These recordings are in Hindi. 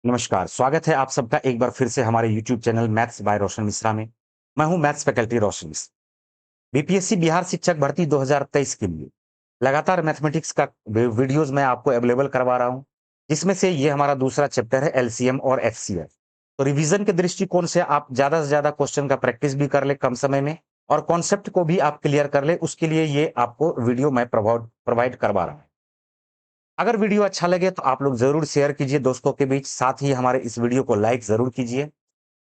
नमस्कार, स्वागत है आप सबका एक बार फिर से हमारे यूट्यूब चैनल मैथ्स बाय रोशन मिश्रा में। मैं हूं मैथ्स फैकल्टी रोशन मिश्रा। बीपीएससी बिहार शिक्षक भर्ती 2023 के लिए लगातार मैथमेटिक्स का वीडियोस मैं आपको अवेलेबल करवा रहा हूं, जिसमें से ये हमारा दूसरा चैप्टर है एलसीएम और एचसीएफ। तो रिवीजन के दृष्टिकोण से आप ज़्यादा से ज़्यादा क्वेश्चन का प्रैक्टिस भी कर ले कम समय में और कॉन्सेप्ट को भी आप क्लियर कर ले, उसके लिए ये आपको वीडियो मैं प्रोवाइड करवा रहा हूँ। अगर वीडियो अच्छा लगे तो आप लोग ज़रूर शेयर कीजिए दोस्तों के बीच, साथ ही हमारे इस वीडियो को लाइक ज़रूर कीजिए।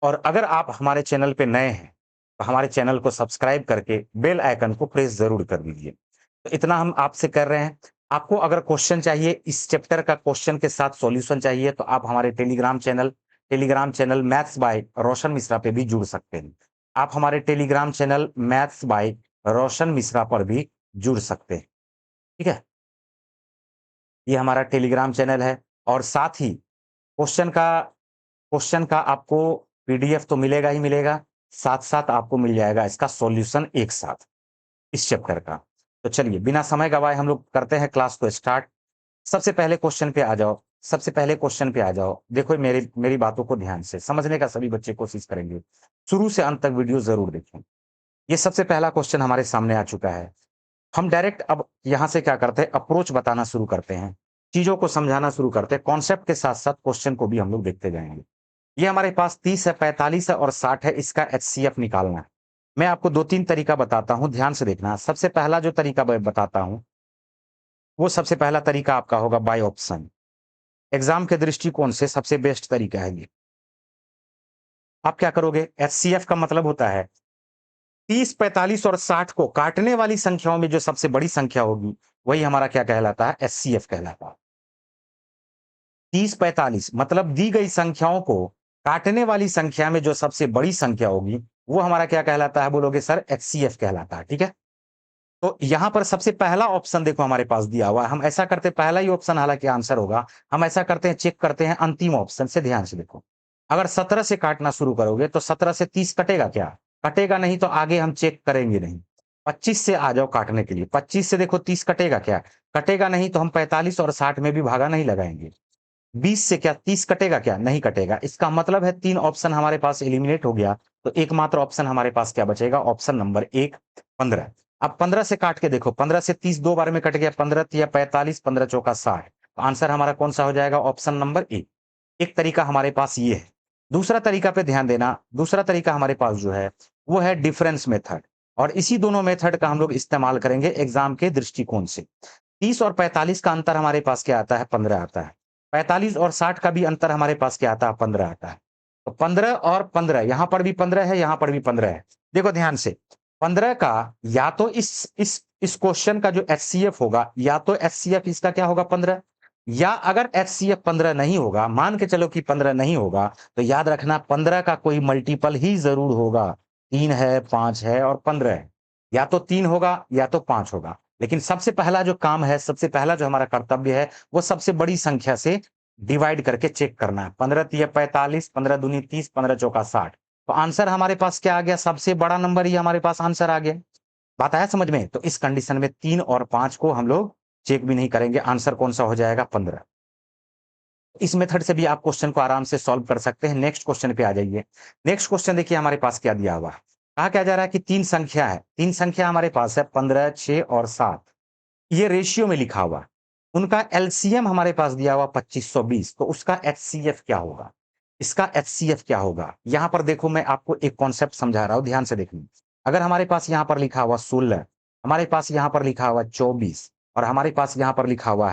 और अगर आप हमारे चैनल पे नए हैं, तो हमारे चैनल को सब्सक्राइब करके बेल आइकन को प्रेस ज़रूर कर दीजिए। तो इतना हम आपसे कर रहे हैं। आपको अगर क्वेश्चन चाहिए, इस चैप्टर का क्वेश्चन के साथ सॉल्यूशन चाहिए, तो आप हमारे टेलीग्राम चैनल मैथ्स बाय रोशन मिश्रा पे भी जुड़ सकते हैं। आप हमारे टेलीग्राम चैनल मैथ्स बाय रोशन मिश्रा पर भी जुड़ सकते हैं। ठीक है? ये हमारा टेलीग्राम चैनल है और साथ ही क्वेश्चन का आपको पीडीएफ तो मिलेगा ही मिलेगा, साथ-साथ आपको मिल जाएगा इसका सॉल्यूशन एक साथ, इस चैप्टर का। तो चलिए बिना समय गवाए हम लोग करते हैं क्लास को स्टार्ट। सबसे पहले क्वेश्चन पे आ जाओ, सबसे पहले क्वेश्चन पे आ जाओ। देखो मेरी मेरी बातों को ध्यान से समझने का सभी बच्चे कोशिश करेंगे। शुरू से अंत तक वीडियो ज़रूर देखें। ये सबसे पहला क्वेश्चन हमारे सामने आ चुका है। हम डायरेक्ट अब यहाँ से क्या करते हैं, अप्रोच बताना शुरू करते हैं, चीज़ों को समझाना शुरू करते हैं, कॉन्सेप्ट के साथ-साथ क्वेश्चन को भी हम लोग देखते जाएँगे। ये हमारे पास 30 है, 45 है और 60 है, इसका एचसीएफ निकालना है। मैं आपको 2-3 तरीका बताता हूँ, ध्यान से देखना। सबसे पहला जो तरीका मैं बताता हूँ, वो सबसे पहला तरीका आपका होगा बाय ऑप्शन। एग्ज़ाम के दृष्टिकोण से सबसे बेस्ट तरीका है ये। आप क्या करोगे, एचसीएफ का मतलब होता है 30, 45 और 60 को काटने वाली संख्याओं में जो सबसे बड़ी संख्या होगी, वही हमारा क्या कहलाता है, एचसीएफ कहलाता है। 30-45 मतलब दी गई संख्याओं को काटने वाली संख्या में जो सबसे बड़ी संख्या होगी, वो हमारा क्या कहलाता है बोलोगे सर? एचसीएफ कहलाता है, ठीक है? तो यहाँ पर सबसे पहला ऑप्शन देखो हमारे पास दिया हुआ है। हम ऐसा करते हैं, पहला ही ऑप्शन हालाँकि आंसर होगा। हम ऐसा करते हैं, चेक करते हैं अंतिम ऑप्शन से, ध्यान से देखो। अगर 17 से काटना शुरू करोगे तो 17 से 30 कटेगा क्या? कटेगा नहीं, तो आगे हम चेक करेंगे नहीं। 25 से आ जाओ काटने के लिए। 25 से देखो 30 कटेगा क्या? कटेगा नहीं, तो हम 45 और 60 में भी भागा नहीं लगाएँगे। 20 से क्या 30 कटेगा क्या? नहीं कटेगा। इसका मतलब है 3 ऑप्शन हमारे पास एलिमिनेट हो गया, तो एकमात्र ऑप्शन हमारे पास क्या बचेगा? Option number 1 15। अब 15 से काट के देखो, 15 से 30 2 बार में कट गया, 15 तिया 45, 15 चौका 60। तो आंसर हमारा कौन-सा हो जाएगा? Option number A. एक तरीका हमारे पास ये है। दूसरा तरीका पे ध्यान देना, दूसरा तरीका हमारे पास जो है, वो है डिफरेंस मेथड और इसी दोनों मेथड का हम लोग इस्तेमाल करेंगे एग्ज़ाम के दृष्टिकोण से। 30 और 45 का अंतर हमारे पास क्या आता है? 15 आता है। 45 और 60 का भी अंतर हमारे पास क्या आता है? 15 आता है। तो 15 और 15, यहाँ पर भी 15 है, यहाँ पर भी 15 है। देखो ध्यान से, 15 का या तो इस क्वेश्चन का जो एचसीएफ होगा, या तो एचसीएफ इसका क्या होगा? 15, या अगर एचसीएफ 15 नहीं होगा, मान के चलो कि 15 नहीं होगा, तो याद रखना 15 का कोई मल्टीपल ही ज़रूर होगा। 3 है, 5 है और 15 है। या तो 3 होगा या तो 5 होगा। लेकिन सबसे पहला जो काम है, सबसे पहला जो हमारा कर्तव्य है, वो सबसे बड़ी संख्या से डिवाइड करके चेक करना है। 15 तिया 45, 15 दूनी 30, 15 चौका 60। तो आंसर हमारे पास क्या आ गया? सबसे बड़ा नंबर ही हमारे पास आंसर आ गया। बात आया समझ में? तो इस कंडीशन में 3 और 5 को हम लोग चेक भी नहीं करेंगे, आंसर कौन-सा हो जाएगा? 15। इस मेथड से भी आप क्वेश्चन को आराम से सॉल्व कर सकते हैं। नेक्स्ट क्वेश्चन पे आ जाइए। नेक्स्ट क्वेश्चन देखिए हमारे पास क्या दिया हुआ है। कहा क्या जा रहा है कि 3 संख्या है। 3 संख्या हमारे पास है 15, 6 और 7। ये रेशियो में लिखा हुआ है। उनका एलसीएम हमारे पास दिया हुआ 2520, तो उसका एचसीएफ क्या होगा? इसका एचसीएफ क्या होगा? यहाँ पर देखो मैं आपको एक कॉन्सेप्ट समझा रहा हूँ, ध्यान से देखना। अगर हमारे पास यहाँ पर लिखा हुआ 16, हमारे पास यहाँ पर लिखा हुआ 24 और हमारे पास यहाँ पर लिखा हुआ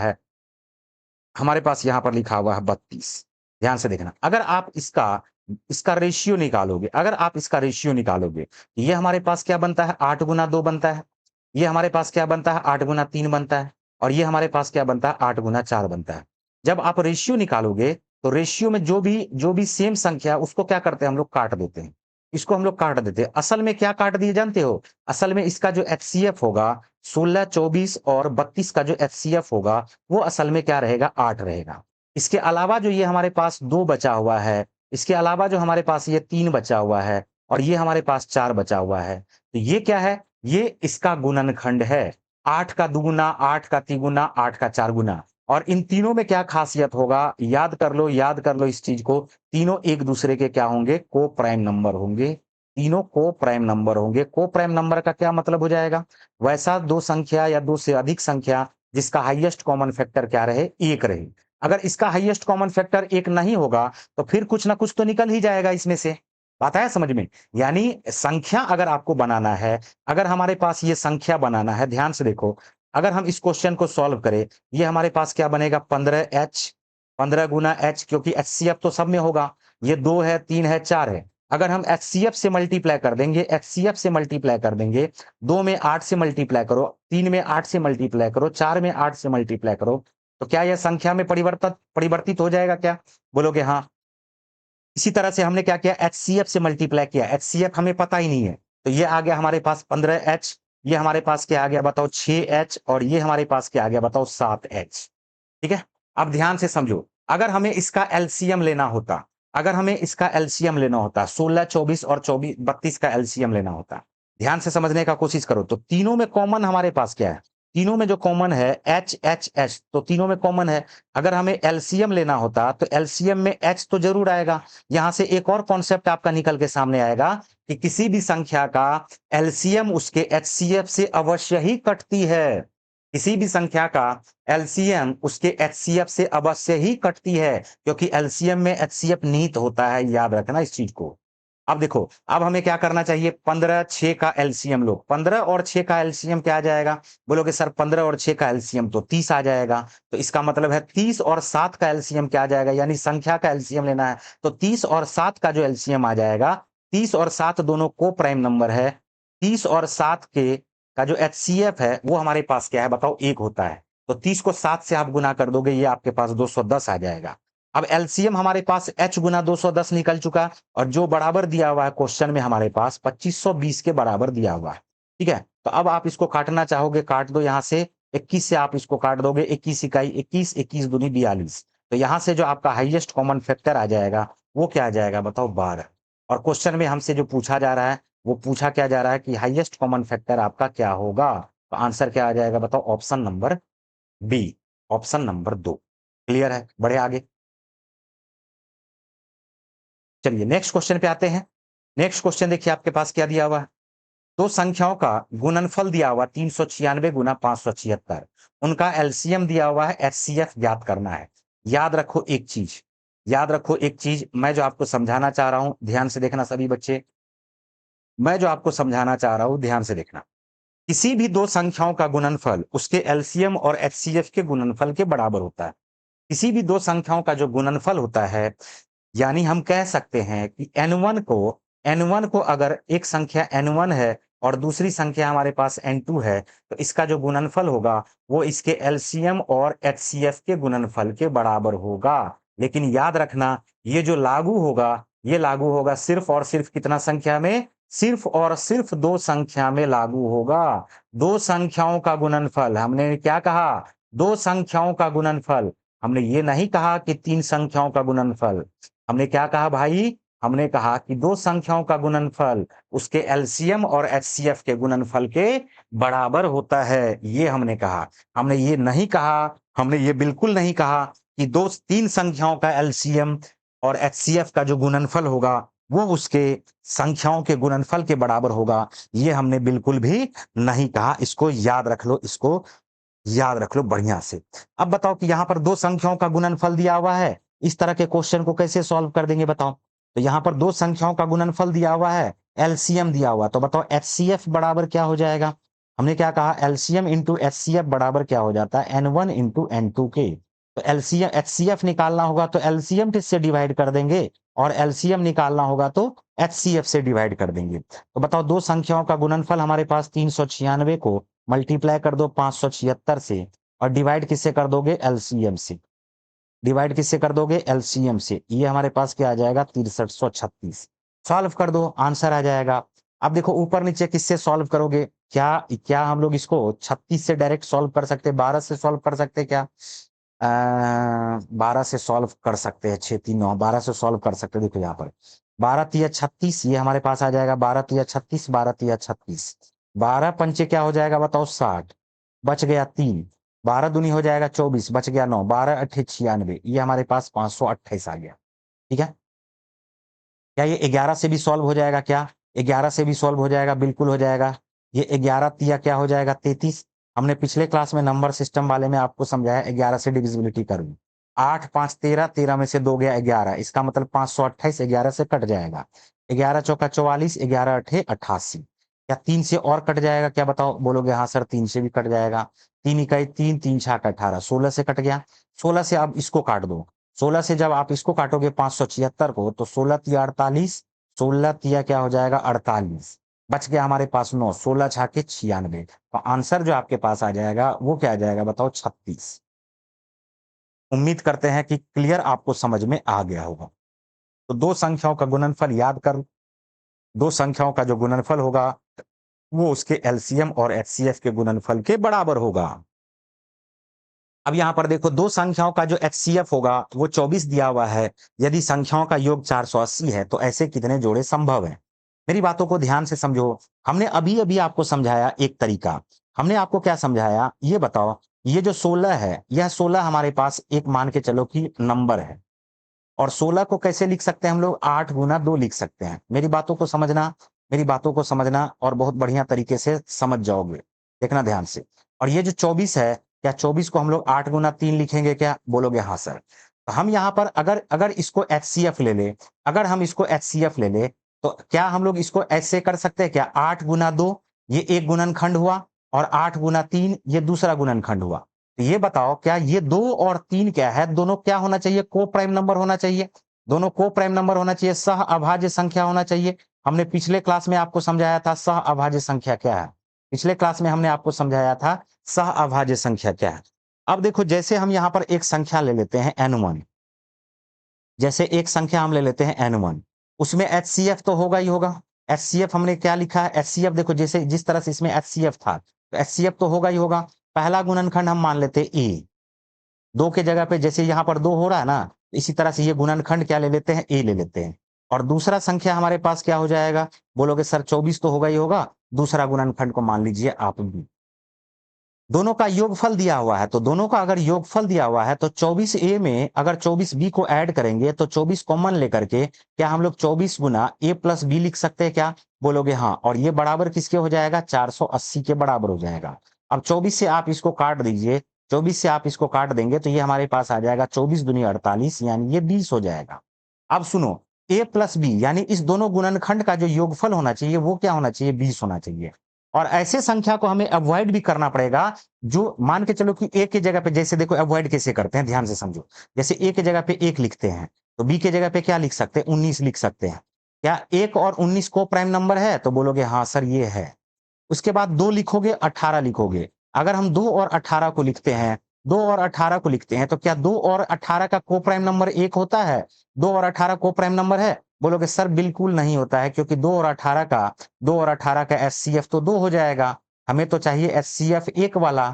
है 32। ध्यान से देखना। अगर आप इसका इसका रेशियो निकालोगे, ये हमारे पास क्या बनता है? 8 गुना 2 बनता है। ये हमारे पास क्या बनता है? 8 गुना 3 बनता है और ये हमारे पास क्या बनता है? 8 गुना 4 बनता है। जब आप रेशियो निकालोगे, तो रेशियो में जो भी सेम संख्या है, उसको क्या करते हैं हम लोग? काट देते हैं। इसको हम लोग काट देते हैं। असल में क्या काट दिए जानते हो? असल में इसका जो एचसीएफ होगा, 16, 24 और 32 का जो एचसीएफ होगा, वो असल में क्या रहेगा? 8 रहेगा। इसके अलावा जो ये हमारे पास 2 बचा हुआ है, इसके अलावा जो हमारे पास ये 3 बचा हुआ है और ये हमारे पास 4 बचा हुआ है, तो ये क्या है? ये इसका गुणनखंड है। 8 का दुगुना, 8 का तिगुना, 8 का 4 गुना। और इन तीनों में क्या खासियत होगा, याद कर लो इस चीज को। तीनों एक दूसरे के क्या होंगे, को प्राइम नंबर होंगे। तीनों को प्राइम नंबर होंगे। को प्राइम नंबर का क्या मतलब हो जाएगा, वैसा दो संख्या या दो से अधिक संख्या जिसका हाईएस्ट कॉमन फैक्टर क्या रहे, एक रहे। अगर इसका हाईएस्ट कॉमन फैक्टर एक नहीं होगा तो फिर कुछ ना कुछ तो निकल ही जाएगा इसमें से। बात आया समझ में? यानी संख्या अगर आपको बनाना है, अगर हमारे पास ये संख्या बनाना है, ध्यान से देखो, अगर हम इस क्वेश्चन को सॉल्व करें, ये हमारे पास क्या बनेगा, 15h, 15 गुना h, क्योंकि एचसीएफ तो सब में होगा। ये 2 है, 3 है, 4 है। अगर हम एचसीएफ से मल्टीप्लाई कर देंगे, एचसीएफ से मल्टीप्लाई कर देंगे, 2 में 8 से मल्टीप्लाई करो, 3 में 8 से मल्टीप्लाई करो, 4 में 8 से मल्टीप्लाई करो, तो क्या यह संख्या में परिवर्तित हो जाएगा क्या? बोलोगे हाँ। इसी तरह से हमने क्या किया, एचसीएफ से मल्टीप्लाई किया, एचसीएफ हमें पता ही नहीं है, तो ये आ गया हमारे पास 15h, ये हमारे पास क्या आ गया बताओ 6h, और ये हमारे पास क्या आ गया बताओ 7h। ठीक है, अब ध्यान से समझो, अगर हमें इसका एलसीएम लेना होता, अगर हमें इसका एलसीएम लेना होता, 16, 24 और 24, 32 का एलसीएम लेना होता, ध्यान से समझने का कोशिश करो, तो तीनों में कॉमन हमारे पास क्या है, तीनों में जो कॉमन है एच एच एच, तो तीनों में कॉमन है। अगर हमें एलसीएम लेना होता तो एलसीएम में एच तो जरूर आएगा। यहां से एक और कॉन्सेप्ट आपका निकल के सामने आएगा कि किसी भी संख्या का एलसीएम उसके एचसीएफ से अवश्य ही कटती है। किसी भी संख्या का एलसीएम उसके एचसीएफ से अवश्य ही कटती है, क्योंकि एलसीएम में एचसीएफ निहित होता है, याद रखना इस चीज को। अब देखो, अब हमें क्या करना चाहिए, 15, 6 का एलसीएम लो, 15 और 6 का एलसीएम क्या आ जाएगा, बोलोगे सर 15 और 6 का एलसीएम तो 30 आ जाएगा, तो इसका मतलब है 30 और 7 का एलसीएम क्या आ जाएगा, यानी संख्या का एलसीएम लेना है, तो 30 और 7 का जो एलसीएम आ जाएगा, 30 और 7 दोनों को प्राइम नंबर है, 30 और 7 के का जो एचसीएफ है वो हमारे पास क्या है बताओ, एक होता है, तो 30 को 7 से आप गुना कर दोगे, ये आपके पास 210 आ जाएगा। अब एलसीएम हमारे पास h गुना 210 निकल चुका, और जो बराबर दिया हुआ है क्वेश्चन में हमारे पास 2520 के बराबर दिया हुआ है। ठीक है, तो अब आप इसको काटना चाहोगे, काट दो, यहां से 21 से आप इसको काट दोगे, 21 इकाई 21, 21 दूनी 42, तो यहां से जो आपका हाईएस्ट कॉमन फैक्टर आ जाएगा वो क्या आ जाएगा बताओ, 12। और क्वेश्चन में हमसे जो पूछा जा रहा है, वो पूछा क्या जा रहा है कि हाईएस्ट कॉमन फैक्टर आपका क्या होगा, तो आंसर क्या आ जाएगा बताओ, option number B, option number 2। Clear है, बढ़े आगे। चलिए नेक्स्ट क्वेश्चन पे आते हैं। नेक्स्ट क्वेश्चन देखिए आपके पास क्या दिया हुआ है, दो संख्याओं का गुणनफल दिया हुआ 396 गुना 576, उनका एलसीएम दिया हुआ है, एचसीएफ ज्ञात करना है। याद रखो एक चीज, याद रखो एक चीज, मैं जो आपको समझाना चाह रहा हूं ध्यान से देखना सभी बच्चे, मैं जो आपको समझाना चाह रहा हूं ध्यान से देखना। किसी भी दो संख्याओं का गुणनफल उसके एलसीएम और एचसीएफ के गुणनफल के बराबर होता है। किसी भी दो संख्याओं का जो गुणनफल होता है, यानी हम कह सकते हैं कि n1 को अगर एक संख्या n1 है और दूसरी संख्या हमारे पास n2 है, तो इसका जो गुणनफल होगा वो इसके एलसीएम और एचसीएफ के गुणनफल के बराबर होगा। लेकिन याद रखना, ये जो लागू होगा, ये लागू होगा सिर्फ और सिर्फ कितना संख्या में, सिर्फ और सिर्फ दो संख्या में लागू होगा। दो संख्याओं का गुणनफल, हमने क्या कहा, दो संख्याओं का गुणनफल, हमने ये नहीं कहा कि तीन संख्याओं का गुणनफल। हमने क्या कहा भाई, हमने कहा कि दो संख्याओं का गुणनफल उसके एलसीएम और एचसीएफ के गुणनफल के बराबर होता है, ये हमने कहा। हमने ये नहीं कहा, हमने ये बिल्कुल नहीं कहा कि दो तीन संख्याओं का एलसीएम और एचसीएफ का जो गुणनफल होगा वो उसके संख्याओं के गुणनफल के बराबर होगा, ये हमने बिल्कुल भी नहीं कहा। इसको याद रख लो, इसको याद रख लो बढ़िया से। अब बताओ कि यहां पर दो संख्याओं का गुणनफल दिया हुआ है, इस तरह के क्वेश्चन को कैसे सॉल्व कर देंगे बताओ। तो यहां पर दो संख्याओं का गुणनफल दिया हुआ है, एलसीएम दिया हुआ, तो बताओ एचसीएफ बराबर क्या हो जाएगा। हमने क्या कहा, एलसीएम इंटू एचसीएफ बराबर क्या हो जाता है, एन1 इंटू एन2 के। तो एलसीएम एचसीएफ निकालना होगा तो एलसीएम से डिवाइड कर देंगे, और एलसीएम निकालना होगा तो एचसीएफ से डिवाइड कर देंगे। तो बताओ दो संख्याओं का गुणनफल हमारे पास 396 को मल्टीप्लाई कर दो 576 से, और डिवाइड किससे कर दोगे, एलसीएम से। डिवाइड किससे कर दोगे, एलसीएम से। ये हमारे पास क्या आ जाएगा, 6336। सॉल्व कर दो, आंसर आ जाएगा। अब देखो ऊपर नीचे किससे सॉल्व करोगे, क्या क्या हम लोग इसको 36 से डायरेक्ट सॉल्व कर सकते, 12 से सॉल्व कर सकते क्या, 12 से सॉल्व कर सकते हैं, 6 3 9, 12 से सॉल्व कर सकते हैं। देखो यहाँ पर 12 तिया 36, ये हमारे पास आ जाएगा 12 तिया 36, 12 तिया 36, 12 पंचे क्या हो जाएगा बताओ 60, बच गया 3, 12 दूनी हो जाएगा 24, बच गया 9, 12 अट्ठे 96, ये हमारे पास 528 आ गया। ठीक है? क्या ये 11 से भी सॉल्व हो जाएगा क्या? 11 से भी सॉल्व हो जाएगा, बिल्कुल हो जाएगा। ये 11 तिया क्या हो जाएगा 33। हमने पिछले क्लास में नंबर सिस्टम वाले में आपको समझाया 11 से डिविजिबिलिटी करनी। 8 5 13, 13 में से 2 गया 11, इसका मतलब 528 11 से कट जाएगा। 11 चौका 44, 11 अट्ठे 88। क्या 3 से और कट जाएगा क्या बताओ? बोलोगे हाँ सर 3 से भी कट जाएगा। 3 इकाई 3, 3 छाक 18, 16 से कट गया। 16 से अब इसको काट दो। 16 से जब आप इसको काटोगे 576 को, तो 16 तिया 48, 16 तिया क्या हो जाएगा 48, बच गया हमारे पास 9, 16 छाके 96। तो आंसर जो आपके पास आ जाएगा वो क्या आ जाएगा बताओ? 36। उम्मीद करते हैं कि क्लियर आपको समझ में आ गया होगा। तो दो संख्याओं का गुणनफल याद कर, दो संख्याओं का जो गुणनफल होगा वो उसके एलसीएम और एचसीएफ के गुणनफल के बराबर होगा। अब यहां पर देखो दो संख्याओं का जो एचसीएफ होगा वो 24 दिया हुआ है। यदि संख्याओं का योग 480 है तो ऐसे कितने जोड़े संभव हैं? मेरी बातों को ध्यान से समझो। हमने अभी अभी आपको समझाया एक तरीका। हमने आपको क्या समझाया ये बताओ। ये जो 16 है, यह 16 हमारे पास एक मान के चलो कि नंबर है, और 16 को कैसे लिख सकते हैं हम लोग? 8 गुना 2 लिख सकते हैं। मेरी बातों को समझना, मेरी बातों को समझना और बहुत बढ़िया तरीके से समझ जाओगे। देखना ध्यान से। और ये जो 24 है, क्या 24 को हम लोग 8 गुना 3 लिखेंगे क्या? बोलोगे हाँ सर। तो हम यहाँ पर अगर अगर इसको एचसीएफ ले ले, अगर हम इसको एचसीएफ ले ले, तो क्या हम लोग इसको ऐसे कर सकते हैं क्या? 8 गुना 2 ये एक गुणनखंड हुआ, और 8 गुना 3 ये दूसरा गुणनखंड हुआ। तो ये बताओ क्या ये 2 और 3 क्या है? दोनों क्या होना चाहिए? को प्राइम नंबर होना चाहिए। दोनों को प्राइम नंबर होना चाहिए, सह अभाज्य संख्या होना चाहिए। हमने पिछले क्लास में आपको समझाया था सह अभाज्य संख्या क्या है। पिछले क्लास में हमने आपको समझाया था सह अभाज्य संख्या क्या है। अब देखो जैसे हम यहाँ पर एक संख्या ले लेते हैं n1, जैसे एक संख्या हम ले लेते हैं n1, उसमें एचसीएफ तो होगा ही होगा। एचसीएफ हमने क्या लिखा है? एचसीएफ देखो जैसे जिस तरह से इसमें एचसीएफ था, तो एचसीएफ तो होगा ही होगा। पहला गुणनखंड हम मान लेते हैं ए, 2 के जगह पे जैसे यहाँ पर 2 हो रहा है ना, इसी तरह से ये गुणनखंड क्या ले लेते हैं? ए ले लेते हैं। और दूसरा संख्या हमारे पास क्या हो जाएगा? बोलोगे सर 24 तो होगा ही होगा। दूसरा गुणनखंड को मान लीजिए आप भी। दोनों का योगफल दिया हुआ है, तो दोनों का अगर योगफल दिया हुआ है तो 24a में अगर 24b को ऐड करेंगे तो 24 कॉमन लेकर के क्या हम लोग 24 गुना a प्लस बी लिख सकते हैं क्या? बोलोगे हाँ। और ये बराबर किसके हो जाएगा? 480 के बराबर हो जाएगा। अब 24 से आप इसको काट दीजिए, 24 से आप इसको काट देंगे तो ये हमारे पास आ जाएगा 24 दूनी 48, यानी ये 20 हो जाएगा। अब सुनो, a प्लस बी यानी इस दोनों गुणनखंड का जो योगफल होना चाहिए वो क्या होना चाहिए? 20 होना चाहिए। और ऐसे संख्या को हमें अवॉइड भी करना पड़ेगा जो मान के चलो कि ए की जगह पे, जैसे देखो अवॉइड कैसे करते हैं ध्यान से समझो। जैसे ए की जगह पे 1 लिखते हैं, तो बी की जगह पे क्या लिख सकते हैं? 19 लिख सकते हैं। क्या 1 और 19 को प्राइम नंबर है? तो बोलोगे हाँ सर ये है। उसके बाद 2 लिखोगे, 18 लिखोगे। अगर हम 2 और 18 को लिखते हैं, 2 और 18 को लिखते हैं, तो क्या 2 और 18 का को प्राइम नंबर 1 होता है? 2 और 18 को प्राइम नंबर है? बोलोगे सर बिल्कुल नहीं होता है, क्योंकि 2 और 18 का एचसीएफ तो 2 हो जाएगा। हमें तो चाहिए एचसीएफ 1 वाला।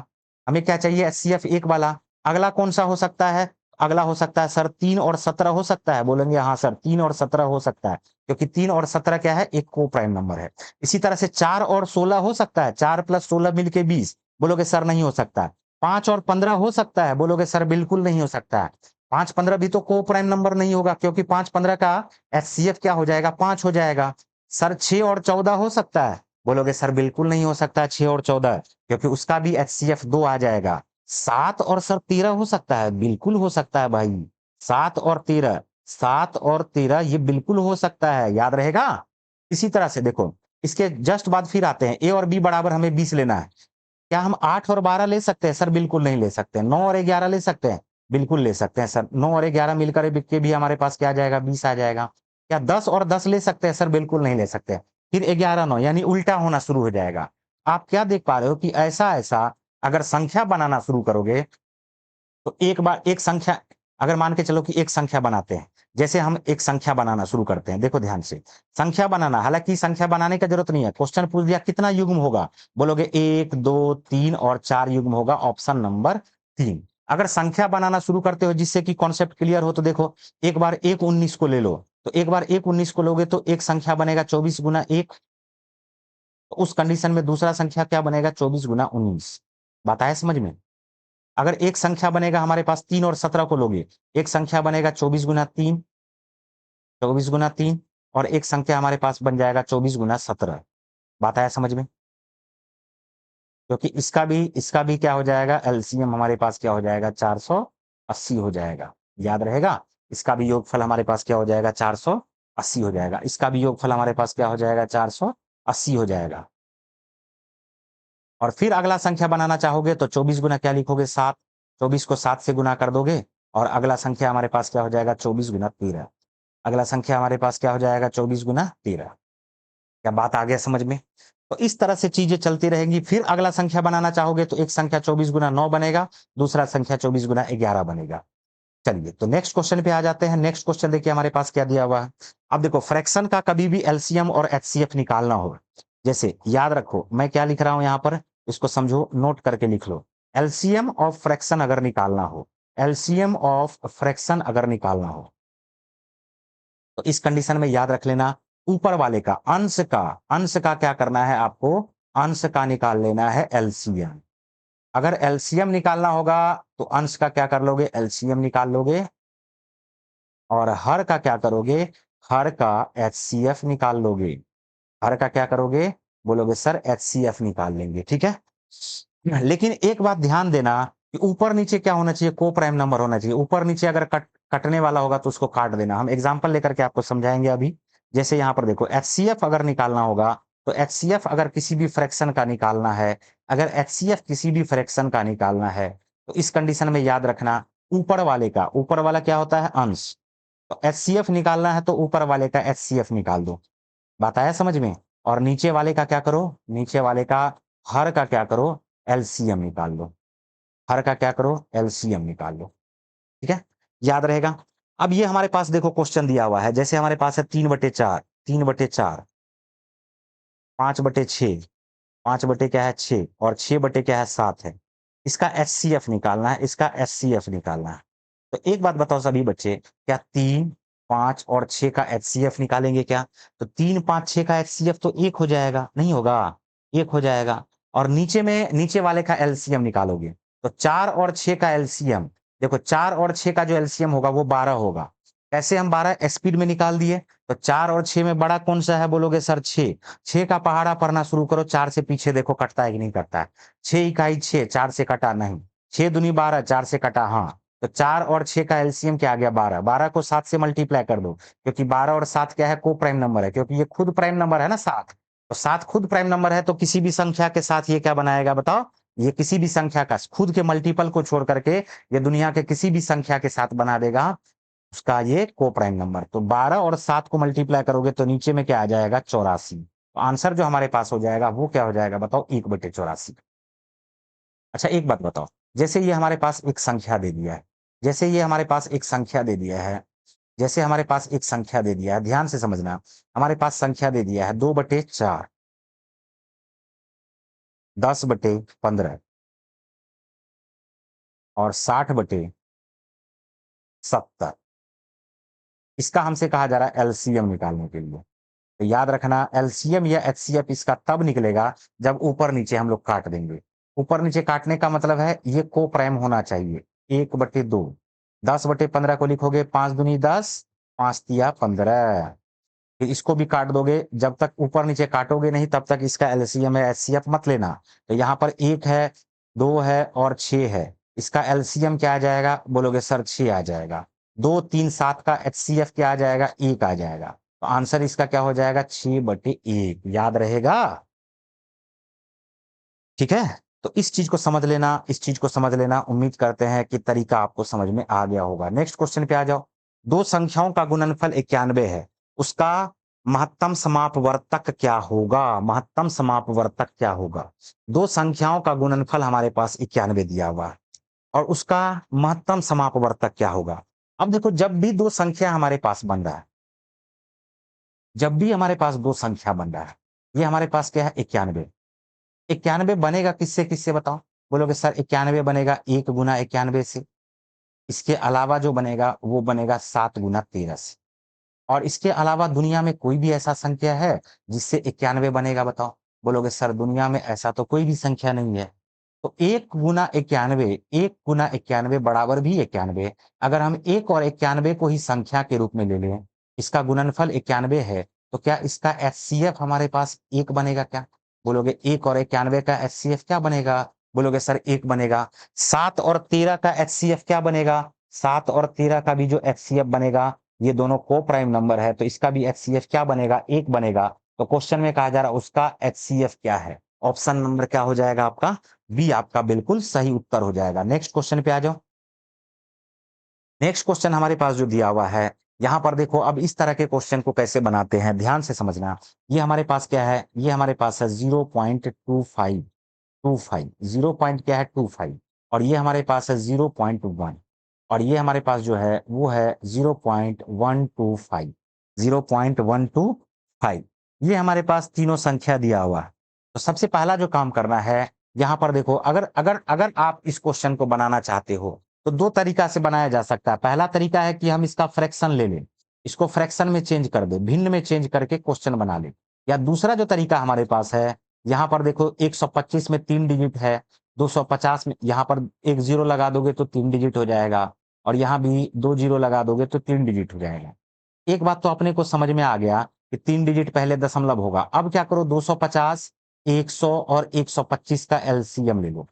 हमें क्या चाहिए? एचसीएफ 1 वाला। अगला कौन-सा हो सकता है? अगला हो सकता है सर 3 और 17 हो सकता है। बोलेंगे हाँ सर 3 और 17 हो सकता है, क्योंकि 3 और 17 क्या है? एक को प्राइम नंबर है। इसी तरह से 4 और 16 हो सकता है, 4 प्लस 16 मिलके 20। बोलोगे सर नहीं हो सकता। 5 और 15 हो सकता है। बोलोगे सर बिल्कुल नहीं हो सकता है। 5 15 भी तो को प्राइम नंबर नहीं होगा, क्योंकि 5 15 का एचसीएफ क्या हो जाएगा? 5 हो जाएगा। सर 6 और 14 हो सकता है। बोलोगे सर बिल्कुल नहीं हो सकता 6 और 14, क्योंकि उसका भी एचसीएफ 2 आ जाएगा। 7 और सर 13 हो सकता है। बिल्कुल हो सकता है भाई। 7 और 13, 7 और 13 ये बिल्कुल हो सकता है, याद रहेगा। इसी तरह से देखो, इसके जस्ट बाद फिर आते हैं, ए और बी बराबर हमें 20 लेना है। क्या हम 8 और 12 ले सकते हैं? सर बिल्कुल नहीं ले सकते। 9 और 11 ले सकते हैं? बिल्कुल ले सकते हैं सर। 9 और 11 मिलकर के भी हमारे पास क्या आ जाएगा? 20 आ जाएगा। क्या 10 और 10 ले सकते हैं? सर बिल्कुल नहीं ले सकते। फिर 11 9 यानी उल्टा होना शुरू हो जाएगा। आप क्या देख पा रहे हो कि ऐसा-ऐसा अगर संख्या बनाना शुरू करोगे, तो एक बार एक संख्या, अगर मान के चलो कि एक संख्या बनाते हैं, जैसे हम एक संख्या बनाना शुरू करते हैं, देखो ध्यान से। संख्या बनाना, हालांकि संख्या बनाने का जरूरत नहीं है। क्वेश्चन पूछ दिया कितना युग्म होगा? बोलोगे 1 2 3 और 4 युग्म होगा, ऑप्शन नंबर 3। अगर संख्या बनाना शुरू करते हो जिससे कि कॉन्सेप्ट क्लियर हो, तो देखो एक बार 1 19 को ले लो, तो एक बार 1 19 को लोगे तो एक संख्या बनेगा 24 गुना 1। उस कंडीशन में दूसरा संख्या क्या बनेगा? 24 गुना 19। बात आया समझ में? अगर एक संख्या बनेगा हमारे पास 3 और 17 को लोगे, एक संख्या बनेगा 24 गुना 3, 24 गुना 3 और एक संख्या हमारे पास बन जाएगा 24 गुना 17। बात आया समझ में? क्योंकि इसका भी क्या हो जाएगा, एलसीएम हमारे पास क्या हो जाएगा, 480 हो जाएगा। याद रहेगा? इसका भी योगफल हमारे पास क्या हो जाएगा, 480 हो जाएगा। इसका भी योगफल हमारे पास क्या हो जाएगा, 480 हो जाएगा। और फिर अगला संख्या बनाना चाहोगे तो 24 गुना क्या लिखोगे, 7। 24 को 7 से गुना कर दोगे और अगला संख्या हमारे पास क्या हो जाएगा, 24 गुना 13। अगला संख्या हमारे पास क्या हो जाएगा, 24 गुना 13। क्या बात आ गया समझ में? तो इस तरह से चीजें चलती रहेंगी। फिर अगला संख्या बनाना चाहोगे तो एक संख्या 24 गुना 9 बनेगा, दूसरा संख्या 24 गुना 11 बनेगा। चलिए तो नेक्स्ट क्वेश्चन पे आ जाते हैं। नेक्स्ट क्वेश्चन देखिए हमारे पास क्या दिया हुआ है। अब देखो फ्रैक्शन का कभी भी एलसीएम और एचसीएफ निकालना हो, जैसे याद रखो मैं क्या लिख रहा हूं यहां पर, इसको समझो, नोट करके लिख लो। एलसीएम ऑफ फ्रैक्शन अगर निकालना हो, एलसीएम ऑफ फ्रैक्शन अगर निकालना हो तो इस कंडीशन में याद रख लेना, ऊपर वाले का अंश का क्या करना है आपको, अंश का निकाल लेना है एलसीएम। अगर एलसीएम निकालना होगा तो अंश का क्या कर लोगे, एलसीएम निकाल लोगे और हर का क्या करोगे, हर का एचसीएफ निकाल लोगे। हर का क्या करोगे, बोलोगे सर एचसीएफ निकाल लेंगे, ठीक है। लेकिन एक बात ध्यान देना कि ऊपर नीचे क्या होना चाहिए, को प्राइम नंबर होना चाहिए। ऊपर नीचे अगर कटने वाला होगा तो उसको काट देना। हम एग्जांपल लेकर के आपको समझाएंगे अभी। जैसे यहाँ पर देखो एचसीएफ अगर निकालना होगा तो एचसीएफ अगर किसी भी फ्रैक्शन का निकालना है, अगर एचसीएफ किसी भी फ्रैक्शन का निकालना है तो इस कंडीशन में याद रखना, ऊपर वाला क्या होता है, अंश। तो एचसीएफ निकालना है तो ऊपर वाले का एचसीएफ निकाल दो। बात आया समझ में? और नीचे वाले का क्या करो, नीचे वाले का हर का क्या करो, एलसीएम निकाल लो। हर का क्या करो, एलसीएम निकाल लो। ठीक है, याद रहेगा। अब ये हमारे पास देखो क्वेश्चन दिया हुआ है, जैसे हमारे पास है 3/4, 3/4, 5/6, 5 बटे क्या है 6 और 6 बटे क्या है 7 है। इसका एचसीएफ निकालना है, इसका एचसीएफ निकालना है। तो एक बात बताओ सभी बच्चे, क्या 3, 5 और 6 का एचसीएफ निकालेंगे क्या? तो 3, 5, 6 का एचसीएफ तो एक हो जाएगा, नहीं होगा, एक हो जाएगा। और नीचे वाले का एलसीएम निकालोगे तो 4 और 6 का एलसीएम, देखो 4 और 6 का जो एलसीएम होगा वो 12 होगा। कैसे हम 12 स्पीड में निकाल दिए, तो 4 और 6 में बड़ा कौन सा है, बोलोगे सर 6। 6 का पहाड़ा पढ़ना शुरू करो, 4 से पीछे देखो कटता है कि नहीं कटता है। 6 इकाई 6, 4 से कटा नहीं। 6 दूनी 12, 4 से कटा हाँ। तो 4 और 6 का एलसीएम क्या आ गया, 12। 12 को 7 से मल्टीप्लाई कर दो, क्योंकि 12 और 7 क्या है, को प्राइम नंबर है, क्योंकि ये खुद प्राइम नंबर है ना 7। तो 7 खुद प्राइम नंबर है, तो किसी भी संख्या के साथ ये क्या बनाएगा बताओ, ये किसी भी संख्या का खुद के मल्टीपल को छोड़ करके ये दुनिया के किसी भी संख्या के साथ बना देगा उसका ये को प्राइम नंबर। तो 12 और 7 को मल्टीप्लाई करोगे तो नीचे में क्या आ जाएगा, 84। तो आंसर जो हमारे पास हो जाएगा वो क्या हो जाएगा बताओ, 1/84। अच्छा एक बात बताओ, जैसे ये हमारे पास एक संख्या दे दिया है, जैसे ये हमारे पास एक संख्या दे दिया है, जैसे हमारे पास एक संख्या दे दिया है, ध्यान से समझना। हमारे पास संख्या दे दिया है 2/4, 10/15 और 60/70। इसका हमसे कहा जा रहा है एलसीएम निकालने के लिए। तो याद रखना एलसीएम या एचसीएफ इसका तब निकलेगा जब ऊपर नीचे हम लोग काट देंगे। ऊपर नीचे काटने का मतलब है ये को प्राइम होना चाहिए, 1/2। 10/15 को लिखोगे 5 दूनी 10, 5 तिया 15। फिर इसको भी काट दोगे, जब तक ऊपर नीचे काटोगे नहीं तब तक इसका एलसीएम या एचसीएफ मत लेना। तो यहाँ पर 1 है, 2 है और 6 है, इसका एलसीएम क्या आ जाएगा, बोलोगे सर 6 आ जाएगा। 2, 3, 7 का एचसीएफ क्या आ जाएगा, 1 आ जाएगा। तो आंसर इसका क्या हो जाएगा, 6/1। याद रहेगा? ठीक है, तो इस चीज को समझ लेना, इस चीज को समझ लेना। उम्मीद करते हैं कि तरीका आपको समझ में आ गया होगा। नेक्स्ट क्वेश्चन पे आ जाओ। दो संख्याओं का गुणनफल 91 है, उसका महत्तम समापवर्तक क्या होगा, महत्तम समापवर्तक क्या होगा। दो संख्याओं का गुणनफल हमारे पास 91 दिया हुआ है और उसका महत्तम समापवर्तक क्या होगा। अब देखो जब भी दो संख्या हमारे पास बन रहा है, जब भी हमारे पास दो संख्या बन रहा है, ये हमारे पास क्या है 91। 91 बनेगा किससे किससे बताओ, बोलोगे सर 91 बनेगा 1 गुना 91 से। इसके अलावा जो बनेगा वो बनेगा 7 गुना 13 से। और इसके अलावा दुनिया में कोई भी ऐसा संख्या है जिससे 91 बनेगा बताओ, बोलोगे सर दुनिया में ऐसा तो कोई भी संख्या नहीं है। तो 1 गुना 91, 1 गुना 91 बराबर भी 91। अगर हम 1 और 91 को ही संख्या के रूप में ले लें, इसका गुणनफल 91 है, तो क्या इसका एचसीएफ हमारे पास 1 बनेगा क्या? बोलोगे 1 और 91 का एचसीएफ क्या बनेगा? बोलोगे सर 1 बनेगा। 7 और 13 का एचसीएफ क्या बनेगा? 7 और 13 का भी जो एचसीएफ बनेगा, ये दोनों को प्राइम नंबर है, तो इसका भी एचसीएफ क्या बनेगा? 1 बनेगा। तो क्वेश्चन में कहा जा रहा है उसका एचसीएफ क्या है? ऑप्शन नंबर क्या हो जाएगा आपका? बी आपका बिल्कुल सही उत्तर हो जाएगा। नेक्स्ट क्वेश्चन पे आ जाओ। नेक्स्ट क्वेश्चन हमारे पास जो दिया हुआ है, यहाँ पर देखो अब इस तरह के क्वेश्चन को कैसे बनाते हैं, ध्यान से समझना। ये हमारे पास क्या है? ये हमारे पास है 0.25, 0 पॉइंट क्या है? 25, और ये हमारे पास है 0.1, और ये हमारे पास जो है वो है 0.125, 0.125। ये हमारे पास तीनों संख्या दिया हुआ है। तो सबसे पहला जो काम करना है, यहाँ पर देखो, अगर अगर अगर आप इस क्वेश्चन को बनाना चाहते हो, तो 2 तरीका से बनाया जा सकता है। पहला तरीका है कि हम इसका फ्रैक्शन ले लें, इसको फ्रैक्शन में चेंज कर दें, भिन्न में चेंज करके क्वेश्चन बना लें। या दूसरा जो तरीका हमारे पास है, यहाँ पर देखो 125 में 3 डिजिट है, 250 में यहाँ पर 1 ज़ीरो लगा दोगे तो 3 डिजिट हो जाएगा, और यहाँ भी 2 ज़ीरो लगा दोगे तो 3 डिजिट हो जाएगा। एक बात तो अपने को समझ में आ गया कि 3 डिजिट पहले दशमलव होगा। अब क्या करो, 250, 100 और 125 का एलसीएम ले लो।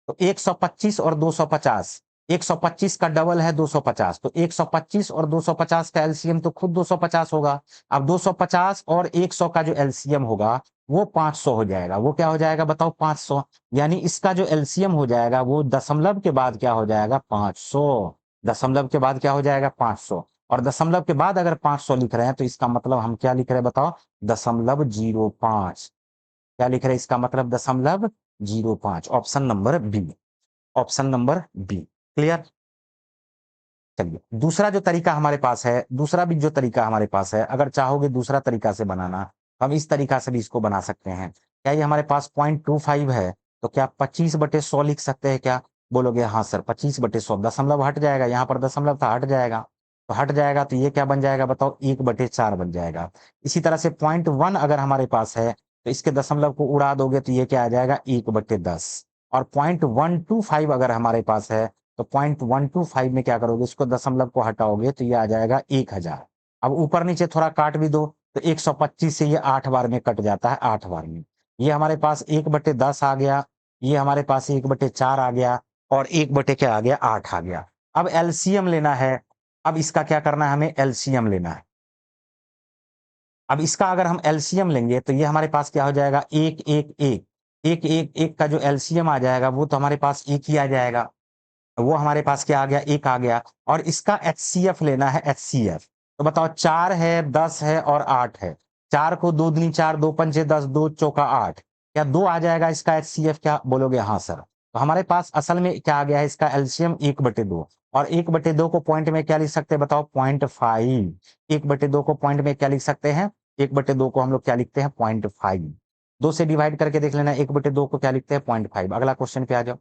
तो 125 और 250, 125 का डबल है 250, तो 125 और 250 का एलसीएम तो खुद 250 होगा। अब 250 और 100 का जो एलसीएम होगा वो 500 हो जाएगा। वो क्या हो जाएगा बताओ? 500। यानी इसका जो एलसीएम हो जाएगा वो दशमलव के बाद क्या हो जाएगा? 500। दशमलव के बाद क्या हो जाएगा? 500। और दशमलव के बाद अगर 500 लिख रहे हैं तो इसका मतलब हम क्या लिख रहे हैं बताओ? दशमलव 05। क्या लिख रहे हैं? इसका मतलब दशमलव 05। Option number B, option number B. Clear? चलिए, दूसरा जो तरीका हमारे पास है, दूसरा भी जो तरीका हमारे पास है, अगर चाहोगे दूसरा तरीका से बनाना, हम इस तरीका से भी इसको बना सकते हैं। क्या ये हमारे पास 0.25 है, तो क्या 25/100 लिख सकते हैं क्या? बोलोगे हाँ सर, 25/100। दशमलव हट जाएगा, यहाँ पर दशमलव था, हट जाएगा। तो हट जाएगा तो ये क्या बन जाएगा बताओ? 1/4 बन जाएगा। इसी तरह से 0.1 अगर हमारे पास है, तो इसके दशमलव को उड़ा दोगे तो ये क्या आ जाएगा? 1/10। और 0.125 अगर हमारे पास है, तो 0.125 में क्या करोगे? इसको दशमलव को हटाओगे तो ये आ जाएगा 1000। अब ऊपर नीचे थोड़ा काट भी दो तो 125 से ये 8 बार में कट जाता है, 8 बार में। ये हमारे पास 1/10 आ गया, ये हमारे पास 1/4 आ गया, और 1 क्या आ गया? 8 आ गया। अब एलसीएम लेना है। अब इसका क्या करना है? हमें एलसीएम लेना है। अब इसका अगर हम एलसीएम लेंगे तो ये हमारे पास क्या हो जाएगा? 111, 111 का जो एलसीएम आ जाएगा वो तो हमारे पास 1 ही आ जाएगा। वो हमारे पास क्या आ गया? 1 आ गया। और इसका एचसीएफ लेना है, एचसीएफ। तो बताओ, 4 है, 10 है और 8 है। 4 को 2 दूनी 4, 2 पंचे 10, 2 चौका 8। क्या 2 आ जाएगा इसका एचसीएफ क्या? बोलोगे हाँ सर। तो हमारे पास असल में क्या आ गया है? इसका एलसीएम 1/2, और 1/2 को पॉइंट में क्या लिख सकते हैं बताओ? 0.5। 1/2 को पॉइंट में क्या लिख सकते हैं? 1/2 को हम लोग क्या लिखते हैं? 0.5। 2 से डिवाइड करके देख लेना, 1/2 को क्या लिखते हैं? 0.5। अगला क्वेश्चन पे आ जाओ।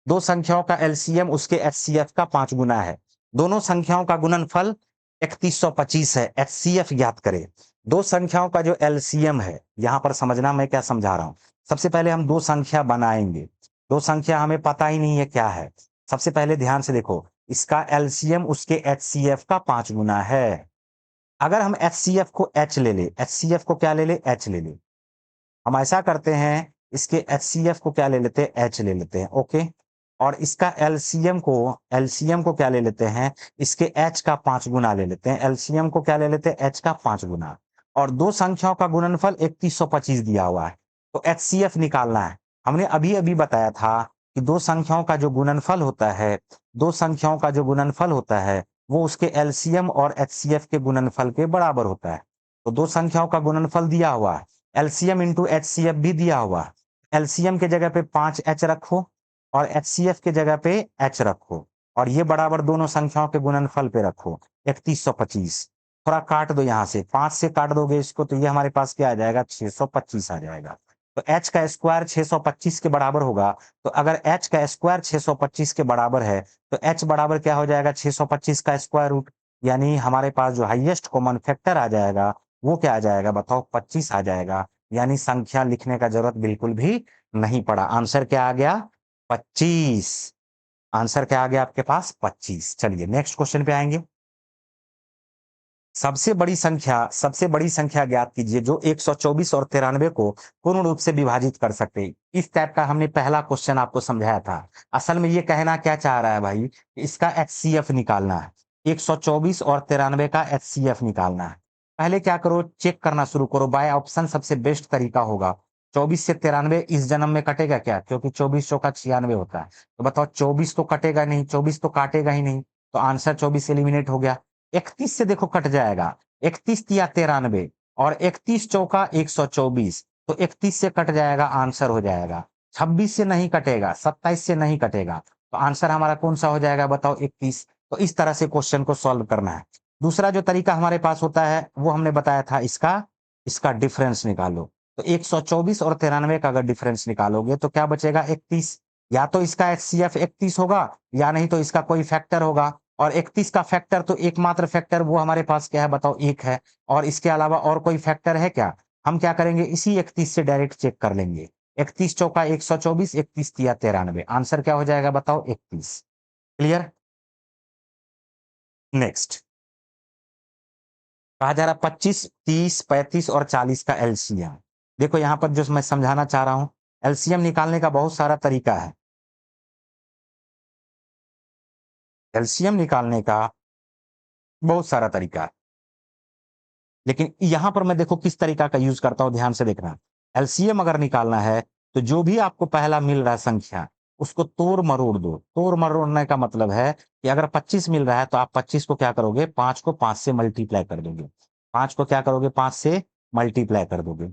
दो संख्याओं का एलसीएम उसके एचसीएफ का 5 गुना है। दोनों संख्याओं का गुणनफल 3125 है। एचसीएफ ज्ञात करें। दो संख्याओं का जो एलसीएम है, यहां पर समझना मैं क्या समझा रहा हूं। सबसे पहले हम दो संख्या बनाएंगे। दो संख्या हमें पता ही नहीं है क्या है। सबसे पहले ध्यान से देखो, इसका एलसीएम उसके एचसीएफ का 5 गुना है। अगर हम एचसीएफ को एच ले ले, एचसीएफ को क्या ले ले? एच ले ले। हम ऐसा करते हैं, इसके एचसीएफ को क्या ले लेते हैं? एच ले लेते हैं। ओके। और इसका एलसीएम को क्या ले लेते हैं? इसके एच का 5 गुना ले लेते हैं। एलसीएम को क्या ले लेते हैं? एच का 5 गुना। और दो संख्याओं का गुणनफल 3125 दिया हुआ है, तो एचसीएफ निकालना है। हमने अभी अभी बताया था कि दो संख्याओं का जो गुणनफल होता है, दो संख्याओं का जो गुणनफल होता है वो उसके एलसीएम और एचसीएफ के गुणनफल के बराबर होता है। तो दो संख्याओं का गुणनफल दिया हुआ है, एलसीएम इंटू एचसीएफ भी दिया हुआ है। एलसीएम के जगह पे 5h रखो, और एचसीएफ के जगह पे h रखो, और ये बराबर दोनों संख्याओं के गुणनफल पे रखो 3125। थोड़ा काट दो, यहां से 5 से काट दोगे इसको तो ये हमारे पास क्या आ जाएगा? 625 आ जाएगा। तो h का स्क्वायर 625 के बराबर होगा। तो अगर h का स्क्वायर 625 के बराबर है, तो h बराबर क्या हो जाएगा? 625 का स्क्वायर रूट। यानी हमारे पास जो हाईएस्ट कॉमन फैक्टर आ जाएगा वो क्या आ जाएगा बताओ? 25 आ जाएगा। यानी संख्या लिखने का जरूरत बिल्कुल भी नहीं पड़ा। आंसर क्या आ गया? 25। आंसर क्या आ गया आपके पास? 25। चलिए नेक्स्ट क्वेश्चन पे आएंगे। सबसे बड़ी संख्या ज्ञात कीजिए जो 124 और 93 को पूर्ण रूप से विभाजित कर सकते हैं। इस टाइप का हमने पहला क्वेश्चन आपको समझाया था। असल में ये कहना क्या चाह रहा है भाई, इसका एचसीएफ निकालना है। 124 और 93 का एचसीएफ निकालना है। पहले क्या करो, चेक करना शुरू करो, बाय ऑप्शन सबसे बेस्ट तरीका होगा। 24 से 93 इस जन्म में कटेगा क्या? क्योंकि 24 चौका 96 होता है। तो बताओ 24 तो कटेगा नहीं, 24 तो काटेगा ही नहीं, तो आंसर 24 एलिमिनेट हो गया। 31 से देखो कट जाएगा, 31 या 93 और 31 चौका 124, तो 31 से कट जाएगा, आंसर हो जाएगा। 26 से नहीं कटेगा, 27 से नहीं कटेगा, तो आंसर हमारा कौन सा हो जाएगा बताओ? 31। तो इस तरह से क्वेश्चन को सॉल्व करना है। दूसरा जो तरीका हमारे पास होता है वो हमने बताया था, इसका इसका डिफरेंस निकालो। तो 124 और 93 का अगर डिफरेंस निकालोगे तो क्या बचेगा? 31। या तो इसका एचसीएफ 31 होगा, या नहीं तो इसका कोई फैक्टर होगा। और 31 का फैक्टर तो एकमात्र फैक्टर वो हमारे पास क्या है बताओ? 1 है। और इसके अलावा और कोई फैक्टर है क्या? हम क्या करेंगे, इसी 31 से डायरेक्ट चेक कर लेंगे। 31 चौका 124, 31 तिया 93, आंसर क्या हो जाएगा बताओ? 31। क्लियर? नेक्स्ट कहा जा रहा 25, 30, 35 और 40 का एलसीएम। देखो यहां पर जो मैं समझाना चाह रहा हूं, एलसीएम निकालने का बहुत सारा तरीका है। एलसीएम निकालने का बहुत सारा तरीका है, लेकिन यहां पर मैं देखो किस तरीका का यूज करता हूं, ध्यान से देखना। एलसीएम अगर निकालना है तो जो भी आपको पहला मिल रहा है संख्या, उसको तोड़ मरोड़ दो। तोड़ मरोड़ने का मतलब है कि अगर 25 मिल रहा है तो आप 25 को क्या करोगे? 5 को 5 से मल्टीप्लाई कर दोगे। 5 को क्या करोगे? 5 से मल्टीप्लाई कर दोगे।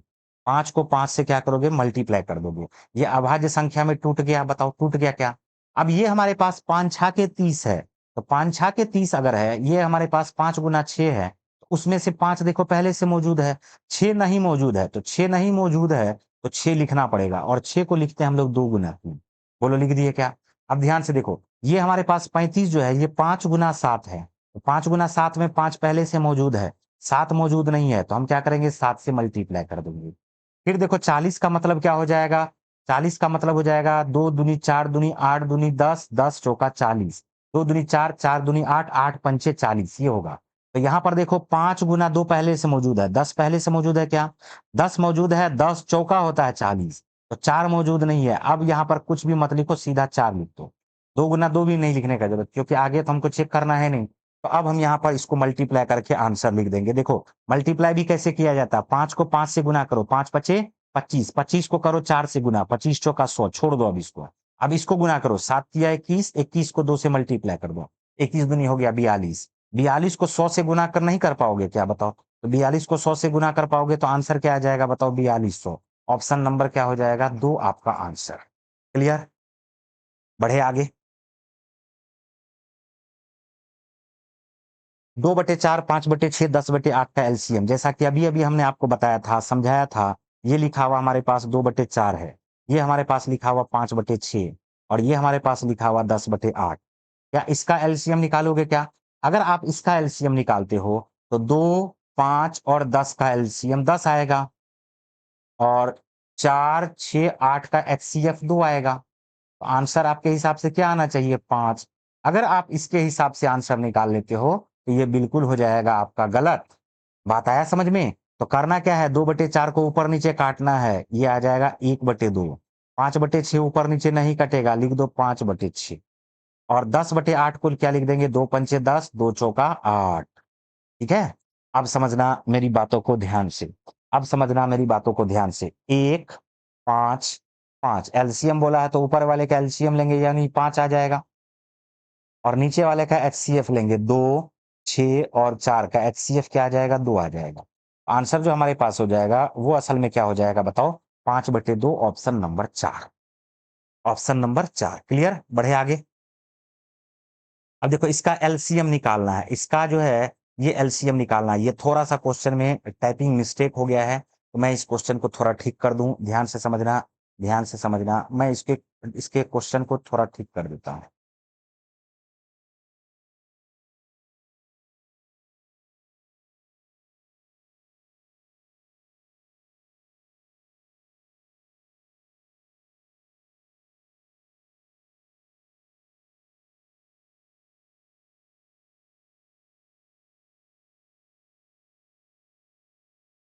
5 को 5 से क्या करोगे? मल्टीप्लाई कर दोगे। ये अभाज्य संख्या में टूट गया, बताओ टूट गया क्या? अब ये हमारे पास 5 छा के 30 है, तो 5 छा के 30 अगर है, ये हमारे पास 5 गुना 6 है, उसमें से 5 देखो पहले से मौजूद है, 6 नहीं मौजूद है, तो 6 नहीं मौजूद है तो 6 लिखना पड़ेगा, और 6 को लिखते हैं हम लोग 2 गुना 3। बोलो लिख दिए क्या? अब ध्यान से देखो, ये हमारे पास 35 जो है ये 5 गुना 7 है, तो 5 गुना 7 में 5 पहले से मौजूद है, 7 मौजूद नहीं है, तो हम क्या करेंगे? 7 से मल्टीप्लाई कर देंगे। फिर देखो 40 का मतलब क्या हो जाएगा? 40 का मतलब हो जाएगा 2 दूनी 4 दूनी 8 दूनी 10, 10 चौका 40, 2 दूनी 4, 4 दूनी 8, 8 पंचे 40, ये होगा। तो यहाँ पर देखो 5 गुना 2 पहले से मौजूद है, 10 पहले से मौजूद है क्या? 10 मौजूद है, 10 चौका होता है 40, तो 4 मौजूद नहीं है। अब यहाँ पर कुछ भी मत लिखो, सीधा 4 लिख दो। 2 गुना 2 भी नहीं लिखने का जरूरत, क्योंकि आगे तो हमको चेक करना है नहीं। तो अब हम यहाँ पर इसको मल्टीप्लाई करके आंसर लिख देंगे। देखो मल्टीप्लाई भी कैसे किया जाता है, 5 को 5 से गुना करो, 5 पचे 25, 25 को करो 4 से गुना, 25 चौका 100, छोड़ दो अब इसको। अब इसको गुना करो, 7 तिया 21, 21 को 2 से मल्टीप्लाई कर दो, 21 दूनी हो गया 42, 42 को 100 से गुना कर नहीं कर पाओगे क्या बताओ? तो 42 को 100 से गुना कर पाओगे तो आंसर क्या आ जाएगा बताओ? 4200। ऑप्शन नंबर क्या हो जाएगा? 2 आपका आंसर। क्लियर? बढ़े आगे। 2/4, 5/6, 10/8 का एलसीएम, जैसा कि अभी अभी हमने आपको बताया था, समझाया था। ये लिखा हुआ हमारे पास 2/4 है, ये हमारे पास लिखा हुआ 5/6, और ये हमारे पास लिखा हुआ 10/8। क्या इसका एलसीएम निकालोगे क्या? अगर आप इसका एलसीएम निकालते हो तो 2, 5 और 10 का एलसीएम 10 आएगा, और 4, 6, 8 का एचसीएफ 2 आएगा। तो आंसर आपके हिसाब से क्या आना चाहिए? 5। अगर आप इसके हिसाब से आंसर निकाल लेते हो तो ये बिल्कुल हो जाएगा आपका गलत। बात आया समझ में? तो करना क्या है, 2/4 को ऊपर नीचे काटना है, ये आ जाएगा 1/2। 5/6 ऊपर नीचे नहीं कटेगा, लिख दो 5/6। और 10/8 को क्या लिख देंगे? 2 पंचे 10, 2 चौका 8। ठीक है? अब समझना मेरी बातों को ध्यान से, अब समझना मेरी बातों को ध्यान से। 1, 5, 5 एलसीएम बोला है तो ऊपर वाले का एलसीएम लेंगे, यानी 5 आ जाएगा, और नीचे वाले का एचसीएफ लेंगे 2, 6 और 4 का एचसीएफ क्या आ जाएगा? 2 आ जाएगा। आंसर जो हमारे पास हो जाएगा वो असल में क्या हो जाएगा बताओ? 5/2, option number 4। Option number 4। Clear? बढ़े आगे। अब देखो इसका एलसीएम निकालना है, इसका जो है ये एलसीएम निकालना है। ये थोड़ा-सा क्वेश्चन में टाइपिंग मिस्टेक हो गया है, तो मैं इस क्वेश्चन को थोड़ा ठीक कर दूँ, ध्यान से समझना, ध्यान से समझना। मैं इसके इसके क्वेश्चन को थोड़ा ठीक कर देता हूँ।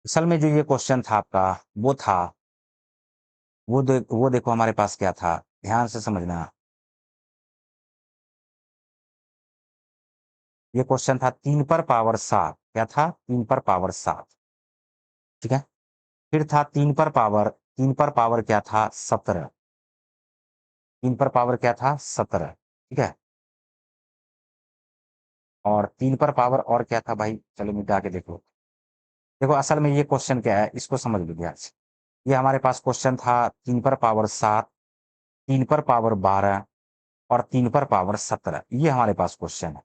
असल में जो ये क्वेश्चन था आपका, वो था, वो देखो हमारे पास क्या था, ध्यान से समझना। ये क्वेश्चन था 3 पर पावर 7, क्या था? 3 पर पावर 7, ठीक है? फिर था 3 पर पावर क्या था? 17, 3 पर पावर क्या था? 17, ठीक है? और 3 पर पावर और क्या था भाई? चलो मिटा के देखो। देखो असल में ये क्वेश्चन क्या है, इसको समझ लो ध्यान से। ये हमारे पास क्वेश्चन था 3 पर पावर 7, 3 पर पावर 12 और 3 पर पावर 17, ये हमारे पास क्वेश्चन है।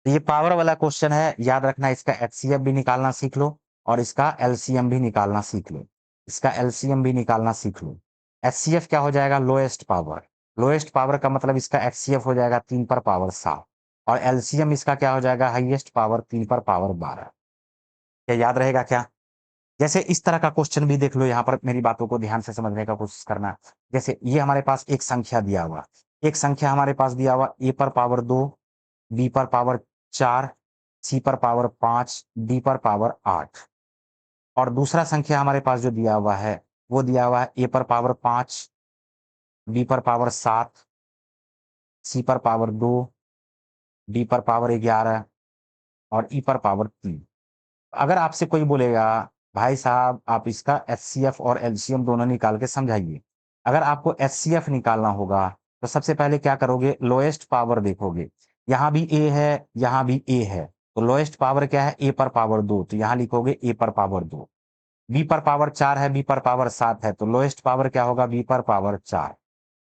तो ये पावर वाला क्वेश्चन है, याद रखना, इसका एचसीएफ भी निकालना सीख लो और इसका एलसीएम भी निकालना सीख लो। इसका एलसीएम भी निकालना सीख लो। एचसीएफ क्या हो जाएगा? Lowest power. लोएस्ट पावर का मतलब इसका एचसीएफ हो जाएगा 3 पर पावर 7 और एलसीएम इसका क्या हो जाएगा? हाईएस्ट पावर 3 पर पावर 12। क्या याद रहेगा क्या? जैसे इस तरह का क्वेश्चन भी देख लो, यहाँ पर मेरी बातों को ध्यान से समझने का कोशिश करना। जैसे ये हमारे पास एक संख्या दिया हुआ, एक संख्या हमारे पास दिया हुआ ए पर पावर 2, बी पर पावर 4, सी पर पावर 5, डी पर पावर 8। और दूसरा संख्या हमारे पास जो दिया हुआ है, वो दिया हुआ है ए पर पावर 5, बी पर पावर 7, सी पर पावर 2, डी पर पावर 11 और ई पर पावर 3। अगर आपसे कोई बोलेगा, भाई साहब आप इसका एचसीएफ और एलसीएम दोनों निकाल के समझाइए। अगर आपको एचसीएफ निकालना होगा, तो सबसे पहले क्या करोगे? लोएस्ट पावर देखोगे। यहाँ भी ए है, यहाँ भी ए है, तो लोएस्ट पावर क्या है? ए पर पावर 2, तो यहाँ लिखोगे ए पर पावर 2। बी पर पावर 4 है, बी पर पावर 7 है, तो लोएस्ट पावर क्या होगा? बी पर पावर 4।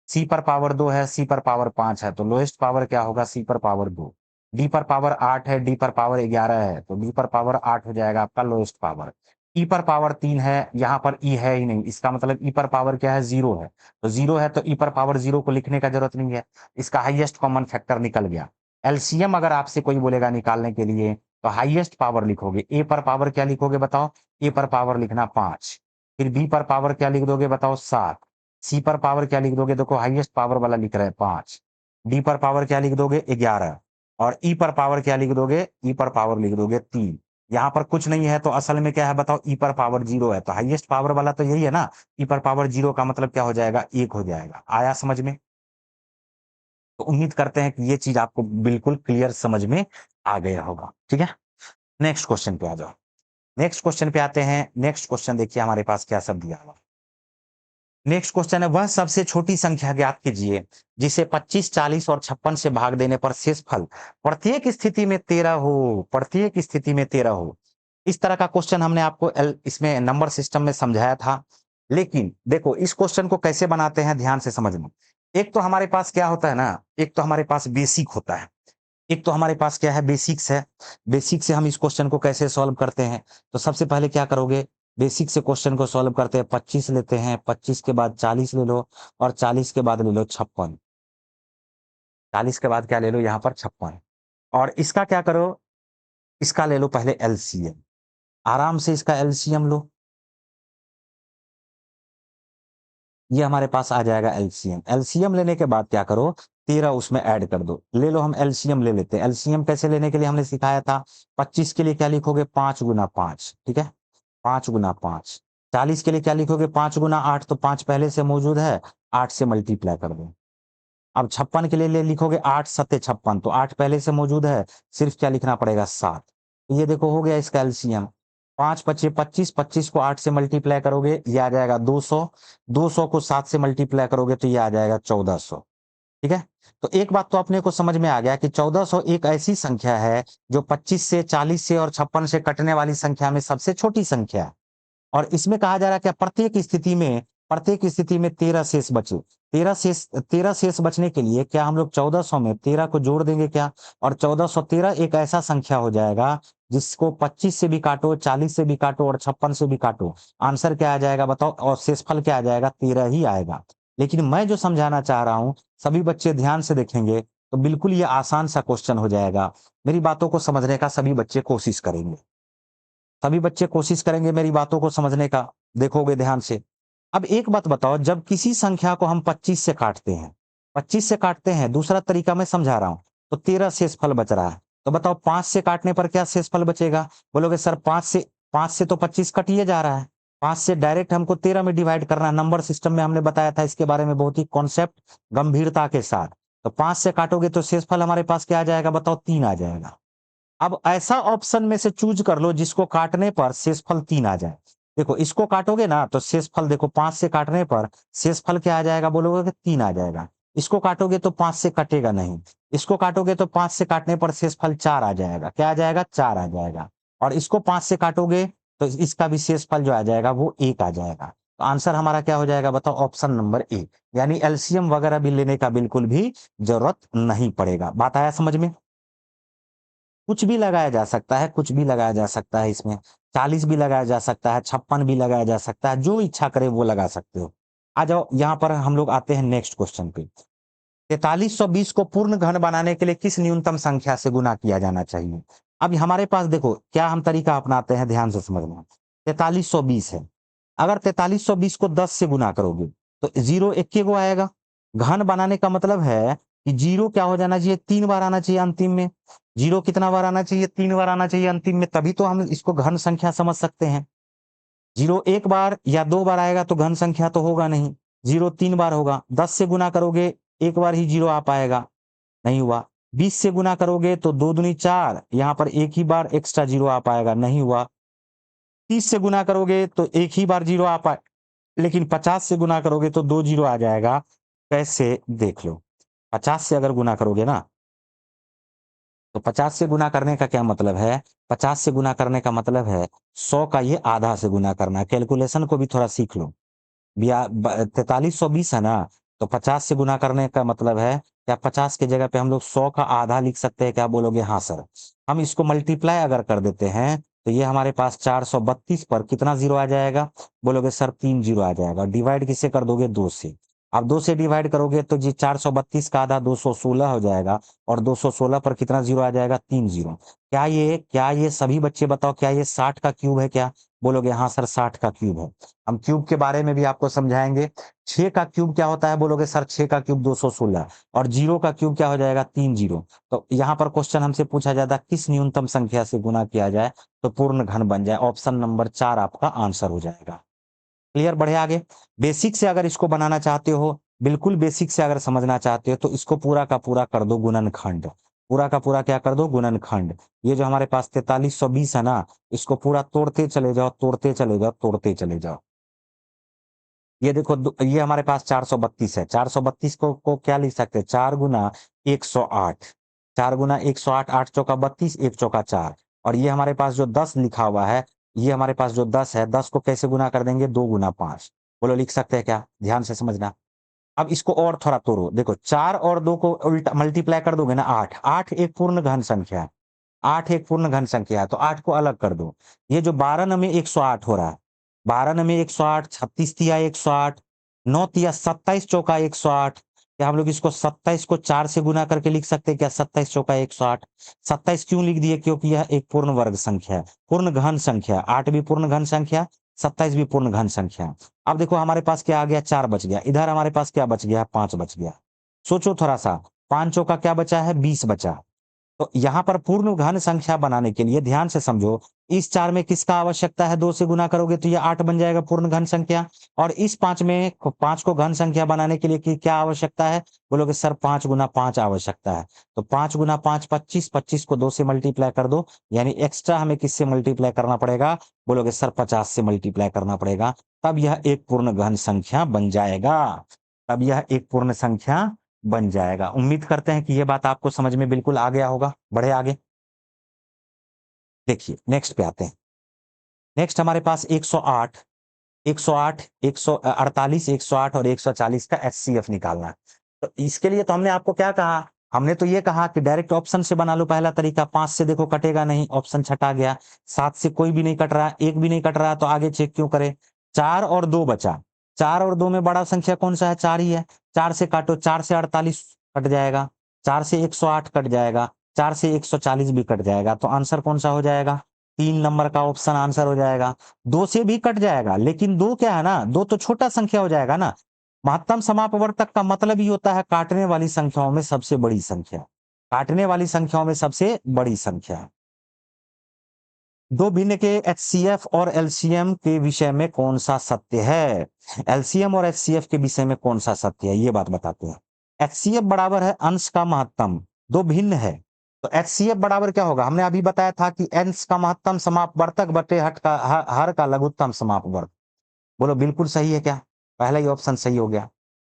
सी पर पावर 2 है, सी पर पावर 5 है, तो लोएस्ट पावर क्या होगा? सी पर पावर 2। डी पर पावर 8 है, डी पर पावर 11 है, तो डी पर पावर 8 हो जाएगा आपका लोएस्ट पावर। ई पर पावर 3 है, यहाँ पर ई है ही नहीं, इसका मतलब ई पर पावर क्या है? 0 है, तो 0 है तो ई पर पावर 0 को लिखने का जरूरत नहीं है, इसका हाईएस्ट कॉमन फैक्टर निकल गया। एलसीएम अगर आपसे कोई बोलेगा निकालने के लिए, तो हाईएस्ट पावर लिखोगे। ए पर पावर क्या लिखोगे बताओ? ए पर पावर लिखना 5। फिर बी पर पावर क्या लिख दोगे बताओ? 7। सी पर पावर क्या लिख दोगे? देखो हाईएस्ट पावर वाला लिख रहे हैं 5। डी पर पावर क्या लिख दोगे? 11। और ई पर पावर क्या लिख दोगे? ई पर पावर लिख दोगे 3। यहाँ पर कुछ नहीं है, तो असल में क्या है बताओ? ई पर पावर 0 है, तो हाईएस्ट पावर वाला तो यही है ना। ई पर पावर 0 का मतलब क्या हो जाएगा? 1 हो जाएगा। आया समझ में? तो उम्मीद करते हैं कि ये चीज आपको बिल्कुल क्लियर समझ में आ गया होगा, ठीक है? नेक्स्ट क्वेश्चन पे आ जाओ। नेक्स्ट क्वेश्चन पे आते हैं। नेक्स्ट क्वेश्चन देखिए हमारे पास क्या सब दिया हुआ। नेक्स्ट क्वेश्चन है, वह सबसे छोटी संख्या ज्ञात कीजिए जिसे 25, 40 और 56 से भाग देने पर शेषफल प्रत्येक स्थिति में 13 हो। प्रत्येक स्थिति में 13 हो। इस तरह का क्वेश्चन हमने आपको इसमें नंबर सिस्टम में समझाया था। लेकिन देखो इस क्वेश्चन को कैसे बनाते हैं, ध्यान से समझना। एक तो हमारे पास क्या होता है ना, एक तो हमारे पास बेसिक होता है, एक तो हमारे पास क्या है? बेसिक्स है। बेसिक से हम इस क्वेश्चन को कैसे सॉल्व करते हैं? तो सबसे पहले क्या करोगे? बेसिक से क्वेश्चन को सॉल्व करते हैं, 25 लेते हैं, 25 के बाद 40 ले लो और 40 के बाद ले लो 56। 40 के बाद क्या ले लो? यहाँ पर 56। और इसका क्या करो? इसका ले लो पहले एलसीएम। आराम से इसका एलसीएम लो, ये हमारे पास आ जाएगा एलसीएम। एलसीएम लेने के बाद क्या करो? 13 उसमें ऐड कर दो। ले लो, हम एलसीएम ले लेते हैं। एलसीएम कैसे लेने के लिए हमने सिखाया था। 25 के लिए क्या लिखोगे? 5 गुना 5, ठीक है? 5 गुना 5। 40 के लिए क्या लिखोगे? 5 गुना 8, तो 5 पहले से मौजूद है, 8 से मल्टीप्लाई कर दो। अब 56 के लिए लिखोगे 8 सत्ते 56, तो 8 पहले से मौजूद है, सिर्फ क्या लिखना पड़ेगा? 7। तो ये देखो हो गया इसका एलसीएम। 5 पच्चे 25, 25 को 8 से मल्टीप्लाई करोगे, ये आ जाएगा 200। 200 को 7 से मल्टीप्लाई करोगे तो ये आ जाएगा 1400, ठीक है? तो एक बात तो अपने को समझ में आ गया कि 1400 एक ऐसी संख्या है जो 25 से, 40 से और 56 से कटने वाली संख्या में सबसे छोटी संख्या है। और इसमें कहा जा रहा है कि प्रत्येक स्थिति में 13 शेष बचे। 13 शेष बचने के लिए क्या हम लोग 1400 में 13 को जोड़ देंगे क्या? और 1413 एक ऐसा संख्या हो जाएगा जिसको 25 से भी काटो, 40 से भी काटो और 56 से भी काटो, आंसर क्या आ जाएगा बताओ? और शेषफल क्या आ जाएगा? 13 ही आएगा। लेकिन मैं जो समझाना चाह रहा हूं, सभी बच्चे ध्यान से देखेंगे तो बिल्कुल ये आसान सा क्वेश्चन हो जाएगा। मेरी बातों को समझने का सभी बच्चे कोशिश करेंगे। सभी बच्चे कोशिश करेंगे मेरी बातों को समझने का, देखोगे ध्यान से। अब एक बात बताओ, जब किसी संख्या को हम 25 से काटते हैं, 25 से काटते हैं, दूसरा तरीका मैं समझा रहा हूं, तो 13 शेषफल बच रहा है। तो बताओ 5 से काटने पर क्या शेषफल बचेगा? बोलोगे सर 5 से 5 से तो 25 कटिए जा रहा है। 5 से डायरेक्ट हमको 13 में डिवाइड करना है। नंबर सिस्टम में हमने बताया था इसके बारे में बहुत ही कॉन्सेप्ट गंभीरता के साथ। तो 5 से काटोगे तो शेषफल हमारे पास क्या आ जाएगा बताओ? 3 आ जाएगा। अब ऐसा ऑप्शन में से चूज कर लो जिसको काटने पर शेषफल 3 आ जाए। देखो इसको काटोगे ना तो शेषफल देखो 5 से काटने पर शेषफल क्या आ जाएगा बोलोगे कि 3 आ जाएगा। इसको काटोगे तो 5 से कटेगा नहीं। इसको काटोगे तो 5 से काटने पर शेषफल 4 आ जाएगा। क्या आ जाएगा? 4 आ जाएगा। और इसको 5 से काटोगे तो इसका भी शेषफल जो आ जाएगा वो 1 आ जाएगा। तो आंसर हमारा क्या हो जाएगा बताओ? Option number A. यानी एलसीएम वगैरह भी लेने का बिल्कुल भी जरूरत नहीं पड़ेगा। बात आया समझ में? कुछ भी लगाया जा सकता है, कुछ भी लगाया जा सकता है इसमें। 40 भी लगाया जा सकता है, 56 भी लगाया जा सकता है, जो इच्छा करे वो लगा सकते हो। आ जाओ यहाँ पर हम लोग आते हैं नेक्स्ट क्वेश्चन पे। 4320 को पूर्ण घन बनाने के लिए किस न्यूनतम संख्या से गुना किया जाना चाहिए? अब हमारे पास देखो क्या हम तरीका अपनाते हैं, ध्यान से समझना। 4320 है, अगर 4320 को 10 से गुना करोगे तो जीरो इक्के को आएगा। घन बनाने का मतलब है कि जीरो क्या हो जाना चाहिए? 3 बार आना चाहिए अंतिम में। जीरो कितना बार आना चाहिए? 3 बार आना चाहिए अंतिम में, तभी तो हम इसको घन संख्या समझ सकते हैं। जीरो एक बार या 2 बार आएगा तो घन संख्या तो होगा नहीं। जीरो 3 बार होगा। 10 से गुना करोगे एक बार ही जीरो आ पाएगा, नहीं हुआ। 20 से गुना करोगे तो 2 दूनी 4, यहाँ पर एक ही बार एक्स्ट्रा जीरो आ पाएगा, नहीं हुआ। 30 से गुना करोगे तो एक ही बार जीरो आ पाए, लेकिन 50 से गुना करोगे तो 2 जीरो आ जाएगा। कैसे? देख लो। 50 से अगर गुना करोगे ना तो 50 से गुना करने का क्या मतलब है? 50 से गुना करने का मतलब है 100 का ये आधा से गुना करना। कैलकुलेशन को भी थोड़ा सीख लो। 4320 है ना, तो 50 से गुना करने का मतलब है क्या 50 की जगह पे हम लोग 100 का आधा लिख सकते हैं? क्या बोलोगे? हाँ सर। हम इसको मल्टीप्लाई अगर कर देते हैं तो ये हमारे पास 432 पर कितना जीरो आ जाएगा? बोलोगे सर 3 जीरो आ जाएगा। डिवाइड किससे कर दोगे? 2 से। अब 2 से डिवाइड करोगे तो जी 432 का आधा 216 हो जाएगा, और 216 पर कितना जीरो आ जाएगा? 3 जीरो। क्या ये सभी बच्चे बताओ क्या ये 60 का क्यूब है क्या? बोलोगे हाँ सर 60 का क्यूब है। हम क्यूब के बारे में भी आपको समझाएंगे। 6 का क्यूब क्या होता है? बोलोगे सर 6 का क्यूब 216, और जीरो का क्यूब क्या हो जाएगा? 3 जीरो। तो यहाँ पर क्वेश्चन हमसे पूछा जाता है किस न्यूनतम संख्या से गुना किया जाए तो पूर्ण घन बन जाए? ऑप्शन नंबर 4 आपका आंसर हो जाएगा। क्लियर? बढ़े आगे। बेसिक से अगर इसको बनाना चाहते हो, बिल्कुल बेसिक से अगर समझना चाहते हो तो इसको पूरा का पूरा कर दो गुणनखंड। पूरा का पूरा क्या कर दो? गुणनखंड। ये जो हमारे पास 4320 है ना, इसको पूरा तोड़ते चले जाओ, तोड़ते चले जाओ, तोड़ते चले जाओ। ये देखो ये हमारे पास 432 है। 432 को क्या लिख सकते हैं? 4 गुना 108। 4 गुना 108, 8 चौका 32, 1 चौका 4। और ये हमारे पास जो 10 लिखा हुआ है, ये हमारे पास जो 10 है, 10 को कैसे गुना कर देंगे? 2 गुना 5। बोलो लिख सकते हैं क्या? ध्यान से समझना। अब इसको और थोड़ा तोड़ो। देखो 4 और 2 को उल्टा मल्टीप्लाई कर दोगे ना, 8। 8 एक पूर्ण घन संख्या है। 8 एक पूर्ण घन संख्या है, तो 8 को अलग कर दो। ये जो 12 न में 108 हो रहा है, 12 न में 108, 36 तिया 108, 9 तिया 27 चौका 108। क्या हम लोग इसको 27 को 4 से गुना करके लिख सकते हैं क्या? 27 चौका 108। 27 क्यों लिख दिए? क्योंकि यह एक पूर्ण वर्ग संख्या है, पूर्ण घन संख्या। 8 भी पूर्ण घन संख्या, 27 भी पूर्ण घन संख्या है। अब देखो हमारे पास क्या आ गया? 4 बच गया। इधर हमारे पास क्या बच गया? 5 बच गया। सोचो थोड़ा सा। 5 चौका क्या बचा है? 20 बचा। तो यहाँ पर पूर्ण घन संख्या बनाने के लिए ध्यान से समझो, इस 4 में किसका आवश्यकता है? 2 से गुना करोगे तो ये 8 बन जाएगा पूर्ण घन संख्या। और इस 5 में 5 को घन संख्या बनाने के लिए क्या आवश्यकता है? बोलोगे सर 5 गुना 5 आवश्यकता है। तो 5 गुना 5 25, 25 को 2 से मल्टीप्लाई कर दो, यानी एक्स्ट्रा हमें किससे मल्टीप्लाई करना पड़ेगा? बोलोगे सर 50 से मल्टीप्लाई करना पड़ेगा। तब यह एक पूर्ण घन संख्या बन जाएगा। तब यह एक पूर्ण संख्या बन जाएगा। उम्मीद करते हैं कि ये बात आपको समझ में बिल्कुल आ गया होगा। बढ़े आगे। देखिए नेक्स्ट पे आते हैं। नेक्स्ट हमारे पास 108, 108, 148, 108 और 140 का एचसीएफ निकालना है। तो इसके लिए तो हमने आपको क्या कहा? हमने तो ये कहा कि डायरेक्ट ऑप्शन से बना लो। पहला तरीका, 5 से देखो कटेगा नहीं, ऑप्शन छटा गया। 7 से कोई भी नहीं कट रहा, एक भी नहीं कट रहा, तो आगे चेक क्यों करें? 4 और 2 बचा। 4 और 2 में बड़ा संख्या कौन सा है? 4 ही है। 4 से काटो, 4 से 48 कट जाएगा, 4 से 108 कट जाएगा, 4 से 140 भी कट जाएगा। तो आंसर कौन सा हो जाएगा? 3 नंबर का ऑप्शन आंसर हो जाएगा। 2 से भी कट जाएगा, लेकिन 2 क्या है ना, 2 तो छोटा संख्या हो जाएगा ना। महत्तम समापवर्तक का मतलब ही होता है काटने वाली संख्याओं में सबसे बड़ी संख्या। काटने वाली संख्याओं में सबसे बड़ी संख्या। दो भिन्न के एचसीएफ और एलसीएम के विषय में कौन सा सत्य है? एलसीएम और एचसीएफ के विषय में कौन सा सत्य है, ये बात बताते हैं। एचसीएफ बराबर है अंश का महत्तम, दो भिन्न है, तो एचसीएफ बराबर क्या होगा? हमने अभी बताया था कि अंश का महत्तम समापवर्तक बटे हर का लघुत्तम समापवर्तक। बोलो बिल्कुल सही है क्या? पहला ही ऑप्शन सही हो गया।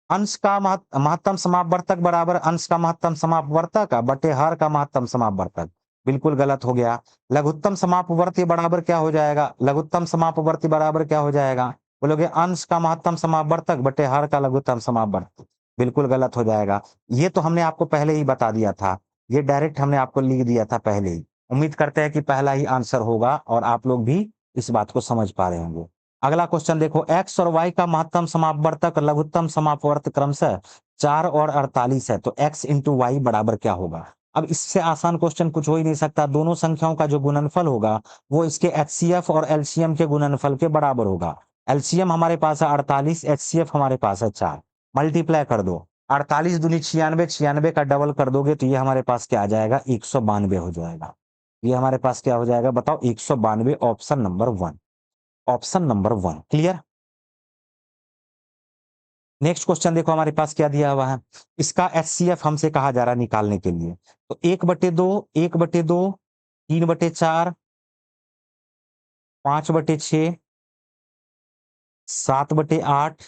अंश का महत्तम समापवर्तक बराबर अंश का महत्तम समापवर्तक बटे हर का महत्तम समापवर्तक, बिल्कुल गलत हो गया। लघुत्तम समापवर्ती बराबर क्या हो जाएगा? लघुत्तम समापवर्ती बराबर क्या हो जाएगा? बोलोगे अंश का महत्तम समापवर्तक बटे हर का लघुत्तम समापवर्तक, बिल्कुल गलत हो जाएगा। ये तो हमने आपको पहले ही बता दिया था, ये डायरेक्ट हमने आपको लिख दिया था पहले ही। उम्मीद करते हैं कि पहला ही आंसर होगा और आप लोग भी इस बात को समझ पा रहे होंगे। अगला क्वेश्चन देखो, x और y का महत्तम समापवर्तक लघुत्तम समापवर्तक क्रमशः 4 और 48 है, तो x इंटू वाई बराबर क्या होगा? अब इससे आसान क्वेश्चन कुछ हो ही नहीं सकता। दोनों संख्याओं का जो गुणनफल होगा वो इसके एचसीएफ और एलसीएम के गुणनफल के बराबर होगा। एलसीएम हमारे पास है 48, एचसीएफ हमारे पास है 4, मल्टीप्लाई कर दो। 48 दूनी 96, 96 का डबल कर दोगे तो ये हमारे पास क्या आ जाएगा? 192 हो जाएगा। ये हमारे पास क्या हो जाएगा बताओ? 192, option number 1, option number 1 clear. Next question देखो हमारे पास क्या दिया हुआ है, इसका एचसीएफ हमसे कहा जा रहा है निकालने के लिए। तो 1/2, 1/2, 3/4, 5/6, 7/8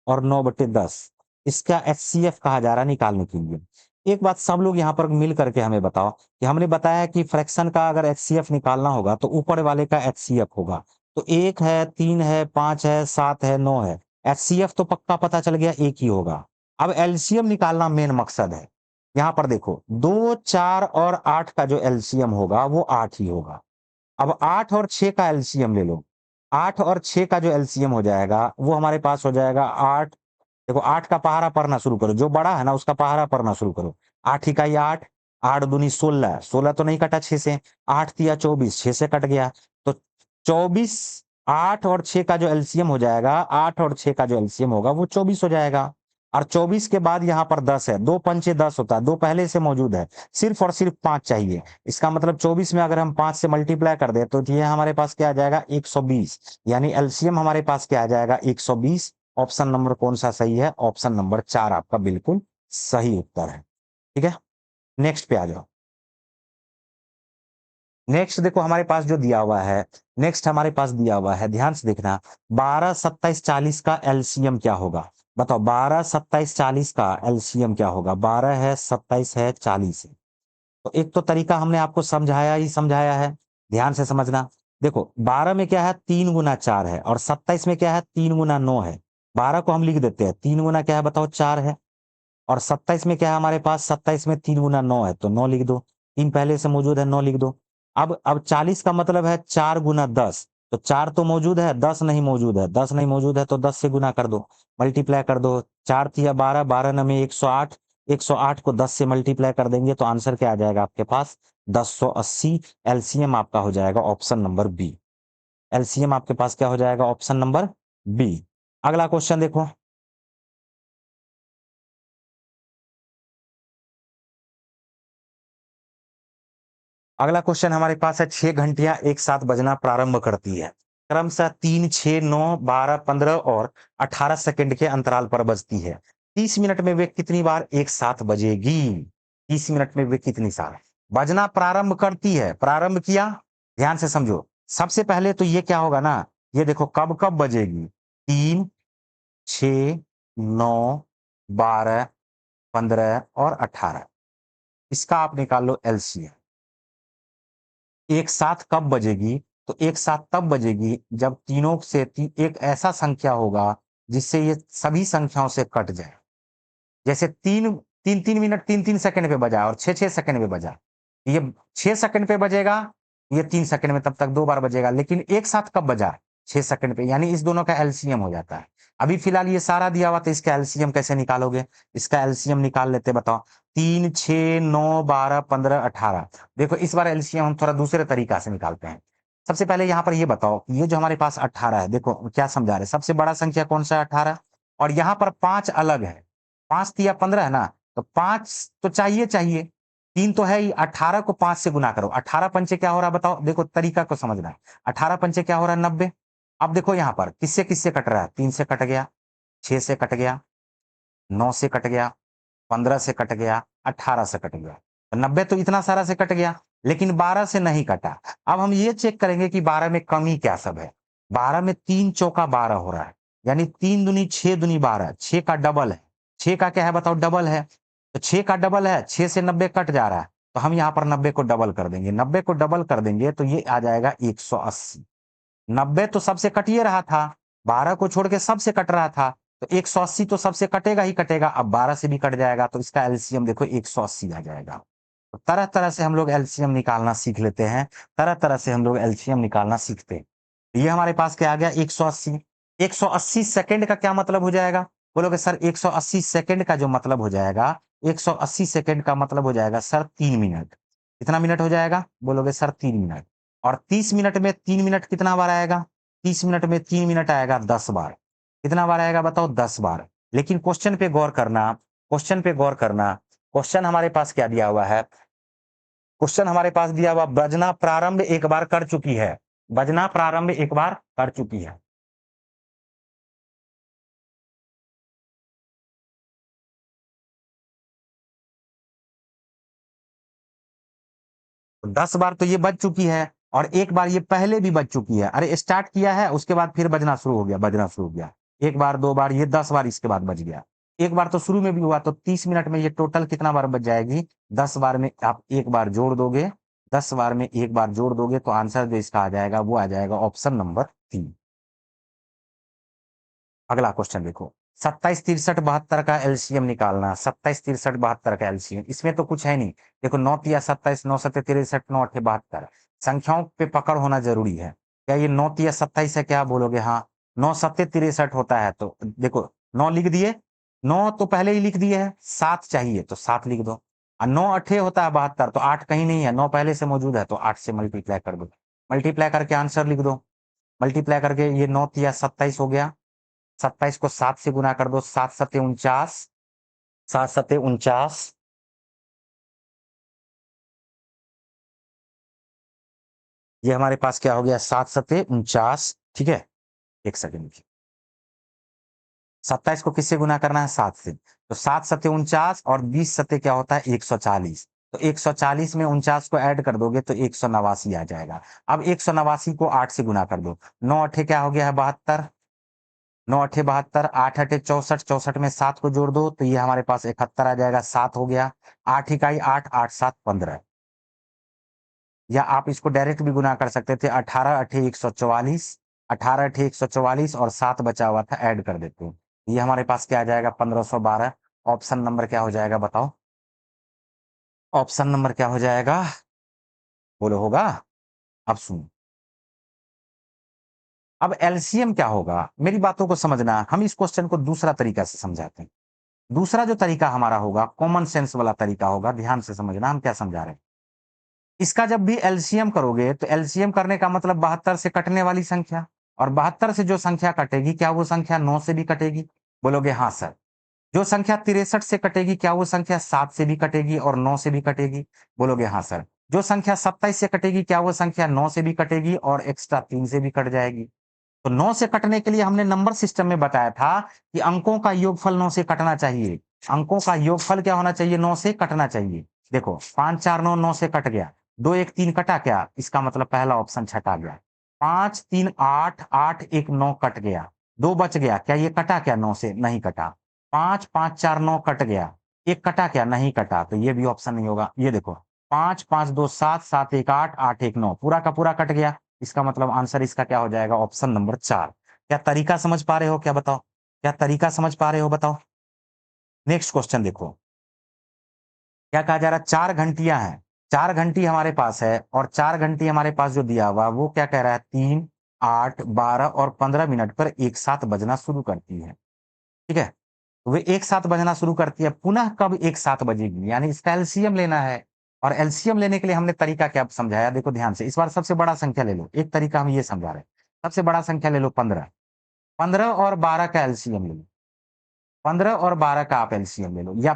और 9/10, इसका एचसीएफ कहा जा रहा है निकालने के लिए। एक बात सब लोग यहाँ पर मिल करके हमें बताओ कि हमने बताया कि फ्रैक्शन का अगर एचसीएफ निकालना होगा तो ऊपर वाले का एचसीएफ होगा। तो 1 है, 3 है, 5 है, 7 है, 9 है, एचसीएफ तो पक्का पता चल गया एक ही होगा। अब एलसीएम निकालना मेन मकसद है। यहाँ पर देखो 2, 4 और 8 का जो एलसीएम होगा वो 8 ही होगा। अब 8 और 6 का एलसीएम ले लो। 8 और 6 का जो एलसीएम हो जाएगा वो हमारे पास हो जाएगा 8। देखो 8 का पहाड़ा पढ़ना शुरू करो, जो बड़ा है ना उसका पहाड़ा पढ़ना शुरू करो। 8 इकाई 8, 8 दूनी 16, 16 तो नहीं कटा 6 से, 8 तिया 24, 6 से कट गया। तो 24, 8 और 6 का जो एलसीएम हो जाएगा, 8 और 6 का जो एलसीएम होगा वो 24 हो जाएगा। और 24 के बाद यहाँ पर 10 है, 2 पंचे 10 होता है, 2 पहले से मौजूद है, सिर्फ और सिर्फ 5 चाहिए। इसका मतलब 24 में अगर हम 5 से मल्टीप्लाई कर दे तो ये हमारे पास क्या आ जाएगा? 120, यानी एलसीएम हमारे पास क्या आ जाएगा? 120। ऑप्शन नंबर कौन सा सही है? ऑप्शन नंबर 4 आपका बिल्कुल सही उत्तर है। ठीक है, नेक्स्ट पे आ जाओ। नेक्स्ट देखो हमारे पास जो दिया हुआ है, नेक्स्ट हमारे पास दिया हुआ है, ध्यान से देखना। 12, 27, 40 का एलसीएम क्या होगा? बताओ 12, 27, 40 का एलसीएम क्या होगा? 12 है, 27 है, 40 है। तो एक तो तरीका हमने आपको समझाया ही समझाया है, ध्यान से समझना। देखो 12 में क्या है? 3 गुना 4 है, और 27 में क्या है? 3 गुना 9 है। 12 को हम लिख देते हैं, 3 गुना क्या है बताओ? 4 है। और 27 में क्या है हमारे पास? 27 में 3 गुना 9 है, तो 9 लिख दो। 3 पहले से मौजूद है, 9 लिख दो। अब 40 का मतलब है 4 गुना 10, तो 4 तो मौजूद है, 10 नहीं मौजूद है। 10 नहीं मौजूद है तो 10 से गुना कर दो, मल्टीप्लाई कर दो। 4 तिया 12, 12 नमे 108, 108 को 10 से मल्टीप्लाई कर देंगे तो आंसर क्या आ जाएगा आपके पास? 1080। एलसीएम आपका हो जाएगा ऑप्शन नंबर बी। एलसीएम आपके पास क्या हो जाएगा? Option number B. अगला क्वेश्चन देखो। अगला क्वेश्चन हमारे पास है, 6 घंटियां एक साथ बजना प्रारंभ करती है, क्रमशः 3, 6, 9, 12, 15 और 18 सेकंड के अंतराल पर बजती है। 30 मिनट में वे कितनी बार एक साथ बजेगी? 30 मिनट में वे कितनी सार बजना प्रारंभ करती है? प्रारंभ किया, ध्यान से समझो। सबसे पहले तो ये क्या होगा ना, ये देखो कब कब बजेगी? 3, 6, 9, 12, 15 और 18, इसका आप निकाल लो एलसीएम। एक साथ कब बजेगी? तो एक साथ तब बजेगी जब तीनों से एक ऐसा संख्या होगा जिससे ये सभी संख्याओं से कट जाए। जैसे 3 मिनट 3 सेकंड पे बजा और 6 सेकंड पे बजा, ये 6 सेकंड पे बजेगा, ये 3 सेकंड में तब तक 2 बार बजेगा, लेकिन एक साथ कब बजा? 6 सेकंड पे, यानी इस दोनों का एलसीएम हो जाता है। अभी फिलहाल ये सारा दिया हुआ, तो इसका एलसीएम कैसे निकालोगे? इसका एलसीएम निकाल लेते, बताओ। 3, 6, 9, 12, 15, 18। देखो इस बार एलसीएम हम थोड़ा दूसरे तरीका से निकालते हैं। सबसे पहले यहाँ पर ये बताओ, ये जो हमारे पास 18 है, देखो क्या समझा रहे हैं, सबसे बड़ा संख्या कौन सा है? 18। और यहाँ पर 5 अलग है, 5 तिया 15 है ना, तो 5 तो चाहिए चाहिए, 3 तो है ही, 18 को 5 से गुना करो, 18 पंचे क्या हो रहा है बताओ? देखो तरीका को समझना है। 18 पंचे क्या हो रहा है? 90। अब देखो यहाँ पर किससे-किससे कट रहा है? 3 से कट गया, 6 से कट गया, 9 से कट गया, 15 से कट गया, 18 से कट गया। तो 90 तो इतना सारा से कट गया, लेकिन 12 से नहीं कटा। अब हम ये चेक करेंगे कि 12 में कमी क्या सब है। 12 में 3 चौका 12 हो रहा है, यानी 3 दूनी 6 दूनी 12, 6 का डबल है। 6 का क्या है बताओ? डबल है। तो 6 का डबल है, 6 से 90 कट जा रहा है, तो हम यहाँ पर 90 को डबल कर देंगे। 90 को डबल कर देंगे तो ये आ जाएगा 180। 90 तो सबसे कट ही रहा था, 12 को छोड़ के सबसे कट रहा था, तो 180 तो सबसे कटेगा ही कटेगा। अब 12 से भी कट जाएगा, तो इसका एलसीएम देखो 180 आ जाएगा। तो तरह-तरह से हम लोग एलसीएम निकालना सीख लेते हैं, तरह-तरह से हम लोग एलसीएम निकालना सीखते हैं। ये हमारे पास क्या आ गया? 180। 180 सेकंड का क्या मतलब हो जाएगा? बोलोगे सर 180 सेकंड का जो मतलब हो जाएगा, 180 सेकंड का मतलब हो जाएगा सर 3 मिनट। कितना मिनट हो जाएगा? बोलोगे सर 3 मिनट। और 30 मिनट में 3 मिनट कितना बार आएगा? 30 मिनट में 3 मिनट आएगा 10 बार। कितना बार आएगा बताओ? 10 बार। लेकिन क्वेश्चन पे गौर करना, क्वेश्चन पे गौर करना। क्वेश्चन हमारे पास क्या दिया हुआ है? क्वेश्चन हमारे पास दिया हुआ बजना प्रारंभ एक बार कर चुकी है। बजना प्रारंभ एक बार कर चुकी है। तो 10 बार तो ये बज चुकी है और एक बार ये पहले भी बज चुकी है। अरे स्टार्ट किया है, उसके बाद फिर बजना शुरू हो गया, बजना शुरू हो गया। एक बार, 2 बार, ये 10 बार इसके बाद बज गया। एक बार तो शुरू में भी हुआ, तो 30 मिनट में ये टोटल कितना बार बज जाएगी? 10 बार में आप एक बार जोड़ दोगे, 10 बार में एक बार जोड़ दोगे तो आंसर जो इसका आ जाएगा वो आ जाएगा ऑप्शन नंबर 3। अगला क्वेश्चन देखो, 27, 63, 72 का एलसीएम निकालना। 27, 63, 72 का एलसीएम, इसमें तो कुछ है नहीं। देखो 9 तिया 27, 9 सत्ते 63, 9 अठे 72। संख्याओं पे पकड़ होना जरूरी है। क्या ये 9 तिया 27 है? क्या बोलोगे? हाँ। 9 सत्ते 63 होता है, तो देखो 9 लिख दिए, 9 तो पहले ही लिख दिए है, 7 चाहिए तो 7 लिख दो। और 9 अठे होता है 72, तो 8 कहीं नहीं है, 9 पहले से मौजूद है, तो 8 से मल्टीप्लाई कर दो। मल्टीप्लाई करके आंसर लिख दो। मल्टीप्लाई करके ये 9 तिया 27 हो गया। 27 को 7 से गुना कर दो, 7 सत्ते 49, 7 सत्ते 49। ये हमारे पास क्या हो गया? 7 सत्ते 49। ठीक है, एक सेकंड। 27 को किससे गुना करना है? 7 से। तो 7 सत्ते 49 और 20 सत्ते क्या होता है? 140। तो 140 में 49 को ऐड कर दोगे तो 189 आ जाएगा। अब 189 को 8 से गुना कर दो। 9 अठे क्या हो गया है? 72। 9 अठे 72, 8 अठे 64, 64 में 7 को जोड़ दो तो ये हमारे पास 71 आ जाएगा, 7 हो गया। 8 इकाई 8, 8 7 15। या आप इसको डायरेक्ट भी गुना कर सकते थे, 18 अठे 144, 18 अठे 144 और 7 बचा हुआ था, ऐड कर देते हैं। ये हमारे पास क्या आ जाएगा? 1512। ऑप्शन नंबर क्या हो जाएगा बताओ? ऑप्शन नंबर क्या हो जाएगा? बोलो होगा? अब सुनो, अब एलसीएम क्या होगा? मेरी बातों को समझना, हम इस क्वेश्चन को दूसरा तरीका से समझाते हैं। दूसरा जो तरीका हमारा होगा, कॉमन सेंस वाला तरीका होगा, ध्यान से समझना हम क्या समझा रहे हैं। इसका जब भी एलसीएम करोगे तो एलसीएम करने का मतलब 72 से कटने वाली संख्या, और 72 से जो संख्या कटेगी क्या वो संख्या 9 से भी कटेगी? बोलोगे हाँ सर। जो संख्या 63 से कटेगी क्या वो संख्या 7 से भी कटेगी और 9 से भी कटेगी? बोलोगे हाँ सर। जो संख्या 27 से कटेगी क्या वो संख्या 9 से भी कटेगी और एक्स्ट्रा 3 से भी कट जाएगी? तो 9 से कटने के लिए हमने नंबर सिस्टम में बताया था कि अंकों का योगफल 9 से कटना चाहिए। अंकों का योगफल क्या होना चाहिए? 9 से कटना चाहिए। देखो 5 4 9, 9 से कट गया। 2 1 3 कटा क्या? इसका मतलब पहला ऑप्शन छटा गया। 5 3 8, 8 1 9 कट गया। 2 बच गया। क्या ये कटा क्या 9 से? नहीं कटा। 5 5 4 9 कट गया। 1 कटा क्या? नहीं कटा। तो ये भी ऑप्शन नहीं होगा। ये देखो 5 5 2 7, 7 1 8, 8 1 9 पूरा का पूरा कट गया। इसका मतलब आंसर इसका क्या हो जाएगा? Option number 4। क्या तरीका समझ पा रहे हो? क्या बताओ? क्या तरीका समझ पा रहे हो बताओ? नेक्स्ट क्वेश्चन देखो। क्या कहा जा रहा है? 4 घंटियां हैं। 4 घंटी हमारे पास है और 4 घंटी हमारे पास जो दिया हुआ वो क्या कह रहा है? 3, 8, 12 और 15 मिनट पर एक साथ बजना शुरू करती है। ठीक है? वे एक साथ बजना शुरू करती है, पुनः कब एक साथ बजेगी? यानी इसका एलसीएम लेना है। और एलसीएम लेने के लिए हमने तरीका क्या समझाया? देखो ध्यान से, इस बार सबसे बड़ा संख्या ले लो। एक तरीका हम ये समझा रहे हैं। सबसे बड़ा संख्या ले लो 15। 15 और 12 का एलसीएम ले लो। 15 और 12 का आप एलसीएम ले लो, या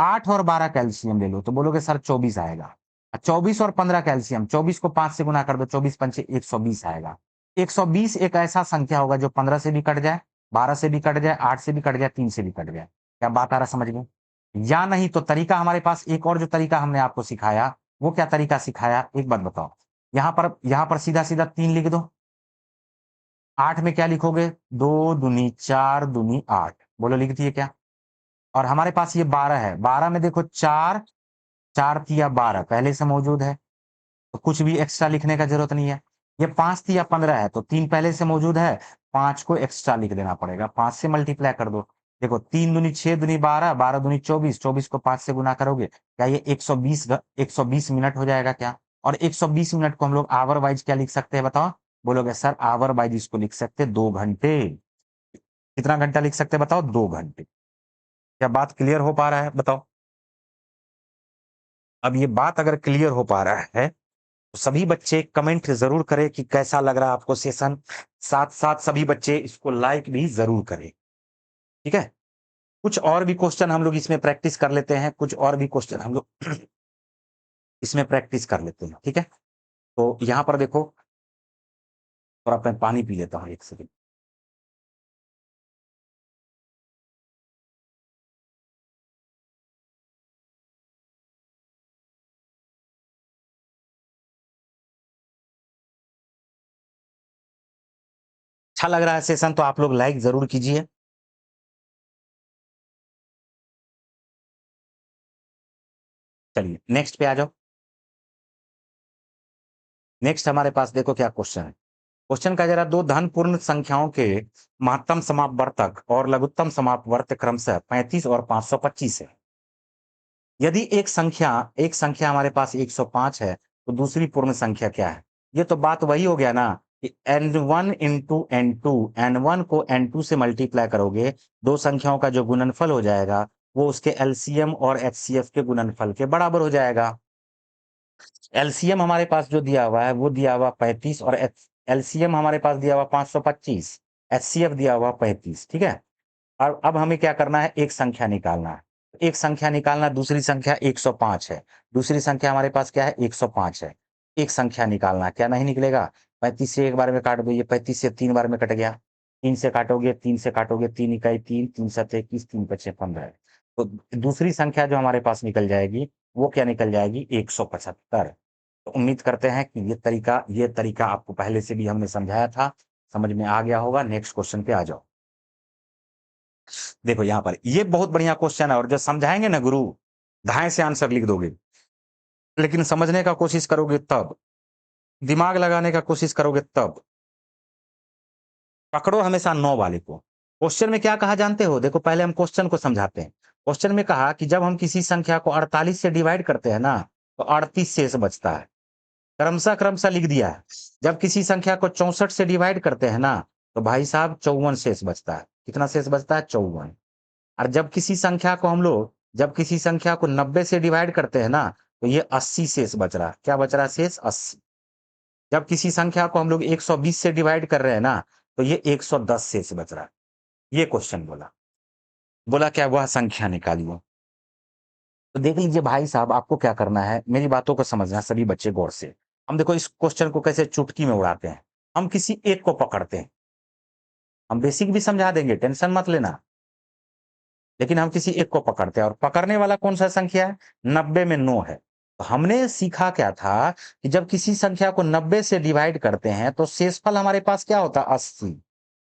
8 और 12 का एलसीएम ले लो, तो बोलोगे सर 24 आएगा। 24 और 15 का एलसीएम, 24 को 5 से गुना कर दो, 24 पंचे 120 आएगा। 120 एक ऐसा संख्या होगा जो 15 से भी कट जाए, 12 से भी कट जाए, 8 से भी कट जाए, 3 से भी कट जाए। क्या बात आ रहा समझ में? या नहीं तो तरीका हमारे पास एक और, जो तरीका हमने आपको सिखाया, वो क्या तरीका सिखाया, एक बात बताओ। यहाँ पर सीधा सीधा 3 लिख दो। 8 में क्या लिखोगे? 2 दूनी 4 दूनी 8, बोलो लिख दिए क्या? और हमारे पास ये 12 है, 12 में देखो 4, 4 तिया 12 पहले से मौजूद है, तो कुछ भी एक्स्ट्रा लिखने का जरूरत नहीं है। ये 5 तिया 15 है, तो 3 पहले से मौजूद है, 5 को एक्स्ट्रा लिख देना पड़ेगा, 5 से मल्टीप्लाई कर दो। देखो 3 दूनी 6 दूनी 12, 12 दूनी 24, 24 को 5 से गुना करोगे, क्या ये 120 मिनट हो जाएगा क्या? और 120 मिनट को हम लोग आवर वाइज क्या लिख सकते हैं बताओ? बोलोगे सर आवर वाइज इसको लिख सकते हैं 2 घंटे। कितना घंटा लिख सकते हैं बताओ? 2 घंटे। क्या बात क्लियर हो पा रहा है बताओ? अब ये बात अगर क्लियर हो पा रहा है, तो सभी बच्चे कमेंट जरूर करें कि कैसा लग रहा है आपको सेशन। साथ साथ सभी बच्चे इसको लाइक भी जरूर करें, ठीक है? कुछ और भी क्वेश्चन हम लोग इसमें प्रैक्टिस कर लेते हैं, कुछ और भी क्वेश्चन हम लोग इसमें प्रैक्टिस कर लेते हैं, ठीक है? तो यहां पर देखो, थोड़ा मैं पानी पी लेता हूँ, एक सेकंड। अच्छा लग रहा है सेशन तो आप लोग लाइक जरूर कीजिए। चलिए नेक्स्ट पे आ जाओ। नेक्स्ट हमारे पास देखो क्या क्वेश्चन है। क्वेश्चन का जरा, दो धन पूर्ण संख्याओं के महत्तम समापवर्तक और लघुत्तम समापवर्तक क्रमशः 35 और 525 है। यदि एक संख्या हमारे पास 105 है, तो दूसरी पूर्ण संख्या क्या है? ये तो बात वही हो गया ना कि n1 इंटू n2, n1 को n2 से मल्टीप्लाई करोगे, दो संख्याओं का जो गुणनफल हो जाएगा वो उसके एलसीएम और एचसीएफ के गुणनफल के बराबर हो जाएगा। एलसीएम हमारे पास जो दिया हुआ है वो दिया हुआ 35, और एलसीएम हमारे पास दिया हुआ 525, एचसीएफ दिया हुआ 35, ठीक है? और अब हमें क्या करना है? एक संख्या निकालना है। एक संख्या निकालना, दूसरी संख्या 105 है, दूसरी संख्या हमारे पास क्या है? 105 है। एक संख्या निकालना है, क्या नहीं निकलेगा? 35 से एक बार में काट दो, ये 35 से 3 बार में कट गया। 3 से काटोगे, 3 से काटोगे, 3 इकाई 3, 3 सत 21, 3 पचे 15। तो दूसरी संख्या जो हमारे पास निकल जाएगी वो क्या निकल जाएगी? 175। तो उम्मीद करते हैं कि ये तरीका आपको पहले से भी हमने समझाया था, समझ में आ गया होगा। नेक्स्ट क्वेश्चन पे आ जाओ। देखो यहाँ पर ये बहुत बढ़िया क्वेश्चन है, और जब समझाएंगे ना गुरु, धाए से आंसर लिख दोगे, लेकिन समझने का कोशिश करोगे तब, दिमाग लगाने का कोशिश करोगे तब। पकड़ो हमेशा 9 वाले को। क्वेश्चन में क्या कहा जानते हो? देखो पहले हम क्वेश्चन को समझाते हैं। क्वेश्चन में कहा कि जब हम किसी संख्या को 48 से डिवाइड करते हैं ना, तो 38 शेष बचता है। क्रमशः क्रमशः लिख दिया है। जब किसी संख्या को 64 से डिवाइड करते हैं ना, तो भाई साहब 54 शेष बचता है। कितना शेष बचता है? 54। और जब किसी संख्या को 90 से डिवाइड करते हैं ना, तो ये 80 शेष बच रहा है। क्या बच रहा है शेष? 80। जब किसी संख्या को हम लोग 120 से डिवाइड कर रहे हैं ना, तो ये 110 शेष बच रहा है। ये क्वेश्चन बोला। बोला क्या? वह संख्या निकालिए। तो देख लीजिए भाई साहब, आपको क्या करना है, मेरी बातों को समझना है सभी बच्चे गौर से। हम देखो इस क्वेश्चन को कैसे चुटकी में उड़ाते हैं। हम किसी एक को पकड़ते हैं, हम बेसिक भी समझा देंगे, टेंशन मत लेना। लेकिन हम किसी एक को पकड़ते हैं, और पकड़ने वाला कौन सा संख्या है? 90 में 9 है। तो हमने सीखा क्या था कि जब किसी संख्या को 90 से डिवाइड करते हैं तो शेषफल हमारे पास क्या होता है? 80।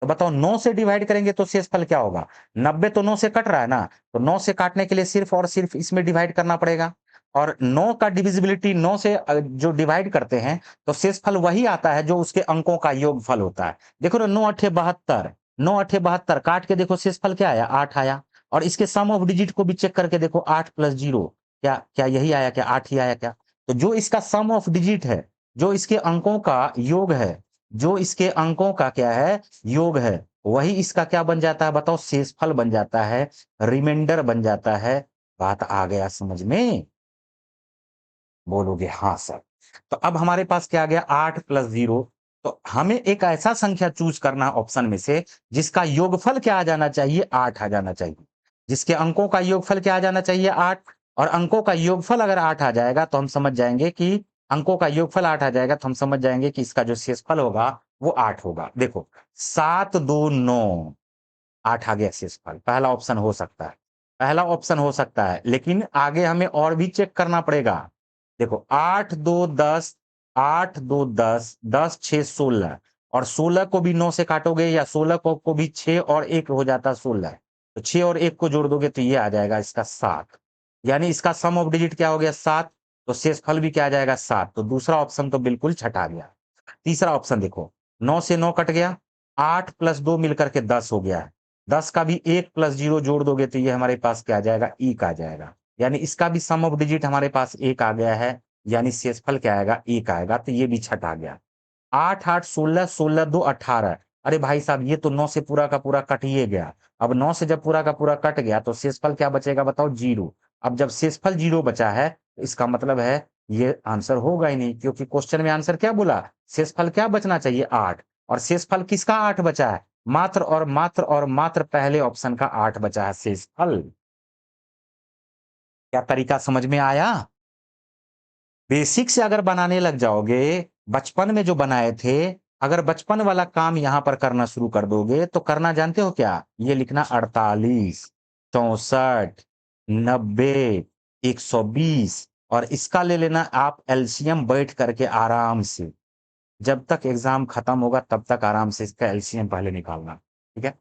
तो बताओ 9 से डिवाइड करेंगे तो शेषफल क्या होगा? 90 तो 9 से कट रहा है ना, तो 9 से काटने के लिए सिर्फ और सिर्फ इसमें डिवाइड करना पड़ेगा। और 9 का डिविजिबिलिटी 9 से जो डिवाइड करते हैं तो शेषफल वही आता है जो उसके अंकों का योगफल होता है। देखो ना, 9 अठे 72, 9 अठे 72 काट के देखो शेषफल क्या आया? 8 आया। और इसके सम ऑफ डिजिट को भी चेक करके देखो, 8 प्लस 0, क्या क्या यही आया? क्या 8 ही आया क्या? तो जो इसका सम ऑफ डिजिट है, जो इसके अंकों का योग है, जो इसके अंकों का क्या है? योग है, वही इसका क्या बन जाता है बताओ? शेषफल बन जाता है, रिमाइंडर बन जाता है। बात आ गया समझ में? बोलोगे हाँ सर। तो अब हमारे पास क्या आ गया? 8 प्लस 0। तो हमें एक ऐसा संख्या चूज करना ऑप्शन में से जिसका योगफल क्या आ जाना चाहिए? 8 आ जाना चाहिए। जिसके अंकों का योगफल क्या आ जाना चाहिए 8, और अंकों का योगफल अगर 8 आ जाएगा तो हम समझ जाएंगे कि अंकों का योगफल 8 आ जाएगा तो हम समझ जाएंगे कि इसका जो शेषफल होगा वो 8 होगा। देखो 7 2 9, 8 आ गया शेषफल। पहला ऑप्शन हो सकता है, पहला ऑप्शन हो सकता है, लेकिन आगे हमें और भी चेक करना पड़ेगा। देखो 8 2 10, 8 2 10, 10 6 16, और 16 को भी 9 से काटोगे या 16 को भी 6 और 1 हो जाता 16, तो 6 और 1 को जोड़ दोगे तो ये आ जाएगा इसका 7, यानी इसका सम ऑफ डिजिट क्या हो गया 7, तो शेषफल भी क्या आ जाएगा 7, तो दूसरा ऑप्शन तो बिल्कुल छटा गया। तीसरा ऑप्शन देखो, 9 से 9 कट गया, 8 प्लस 2 मिलकर के 10 हो गया है, 10 का भी 1 प्लस 0 जोड़ दोगे तो ये हमारे पास क्या आ जाएगा 1 आ जाएगा, यानी इसका भी सम ऑफ डिजिट हमारे पास 1 आ गया है, यानी शेषफल क्या आएगा 1 आएगा, तो ये भी छटा गया। 8 8 16, 16 2 18, अरे भाई साहब ये तो 9 से पूरा का पूरा कट ही गया। अब 9 से जब पूरा का पूरा कट गया तो शेषफल क्या बचेगा बताओ 0। अब जब शेषफल 0 बचा है तो इसका मतलब है ये आंसर होगा ही नहीं, क्योंकि क्वेश्चन में आंसर क्या बोला, शेषफल क्या बचना चाहिए 8, और शेषफल किसका 8 बचा है, मात्र और मात्र और मात्र पहले ऑप्शन का 8 बचा है शेषफल। क्या तरीका समझ में आया? बेसिक से अगर बनाने लग जाओगे, बचपन में जो बनाए थे, अगर बचपन वाला काम यहां पर करना शुरू कर दोगे तो करना जानते हो क्या, ये लिखना 48 64 90 120, और इसका ले लेना आप एलसीएम बैठ करके आराम से, जब तक एग्जाम खत्म होगा तब तक आराम से इसका एलसीएम पहले निकालना, ठीक है।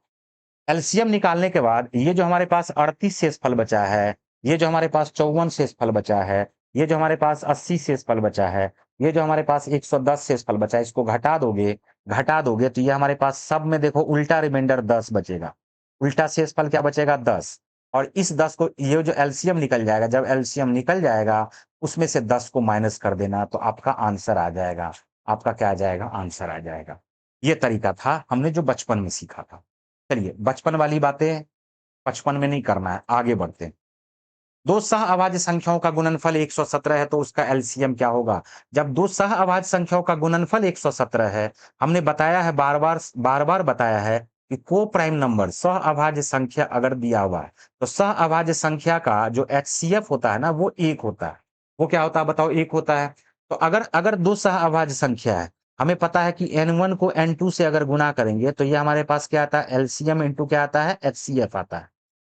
एलसीएम निकालने के बाद ये जो हमारे पास 38 शेषफल बचा है, ये जो हमारे पास 54 शेषफल बचा है, ये जो हमारे पास 80 शेषफल बचा है, ये जो हमारे पास 110 शेषफल बचा है, इसको घटा दोगे तो ये हमारे पास सब में देखो उल्टा रिमाइंडर 10 बचेगा। उल्टा शेषफल क्या बचेगा 10, और इस 10 को ये जो एलसीएम निकल जाएगा, जब एलसीएम निकल जाएगा उसमें से 10 को माइनस कर देना तो आपका आंसर आ जाएगा। आपका क्या आ जाएगा, आंसर आ जाएगा। ये तरीका था हमने जो बचपन में सीखा था। चलिए बचपन वाली बातें बचपन में नहीं करना है, आगे बढ़ते हैं। दो सह अभाज्य संख्याओं का गुणनफल 117 है तो उसका एलसीएम क्या होगा। जब दो सह अभाज्य संख्याओं का गुणनफल 117 है, हमने बताया है बार बार बताया है कि को प्राइम नंबर सह अभाज्य संख्या अगर दिया हुआ है तो सह अभाज्य संख्या का जो एचसीएफ होता है ना वो 1 होता है। वो क्या होता है बताओ, 1 होता है। तो अगर अगर दो सह अभाज्य संख्या है, हमें पता है कि n1 को n2 से अगर गुना करेंगे तो ये हमारे पास क्या आता है, एलसीएम इंटू क्या आता है, एचसीएफ आता है।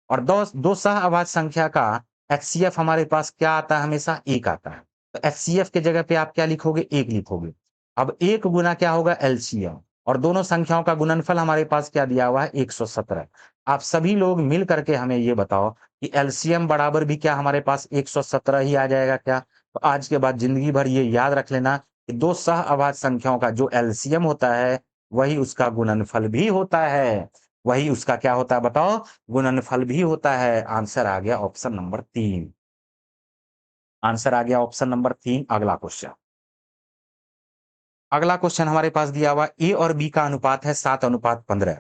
और दो दो सह अभाज्य संख्या का एचसीएफ हमारे पास क्या आता है, हमेशा 1 आता है। तो एचसीएफ के जगह पे आप क्या लिखोगे, 1 लिखोगे। अब 1 गुना क्या होगा, एलसीएम, और दोनों संख्याओं का गुणनफल हमारे पास क्या दिया हुआ है, 117। आप सभी लोग मिल करके हमें ये बताओ कि एलसीएम बराबर भी क्या हमारे पास 117 ही आ जाएगा क्या। तो आज के बाद जिंदगी भर ये याद रख लेना कि दो सह अभाज्य संख्याओं का जो एलसीएम होता है वही उसका गुणनफल भी होता है। वही उसका क्या होता है बताओ, गुणनफल भी होता है। आंसर आ गया ऑप्शन नंबर 3। आंसर आ गया ऑप्शन नंबर 3। अगला क्वेश्चन, अगला क्वेश्चन हमारे पास दिया हुआ ए और बी का अनुपात है 7:15।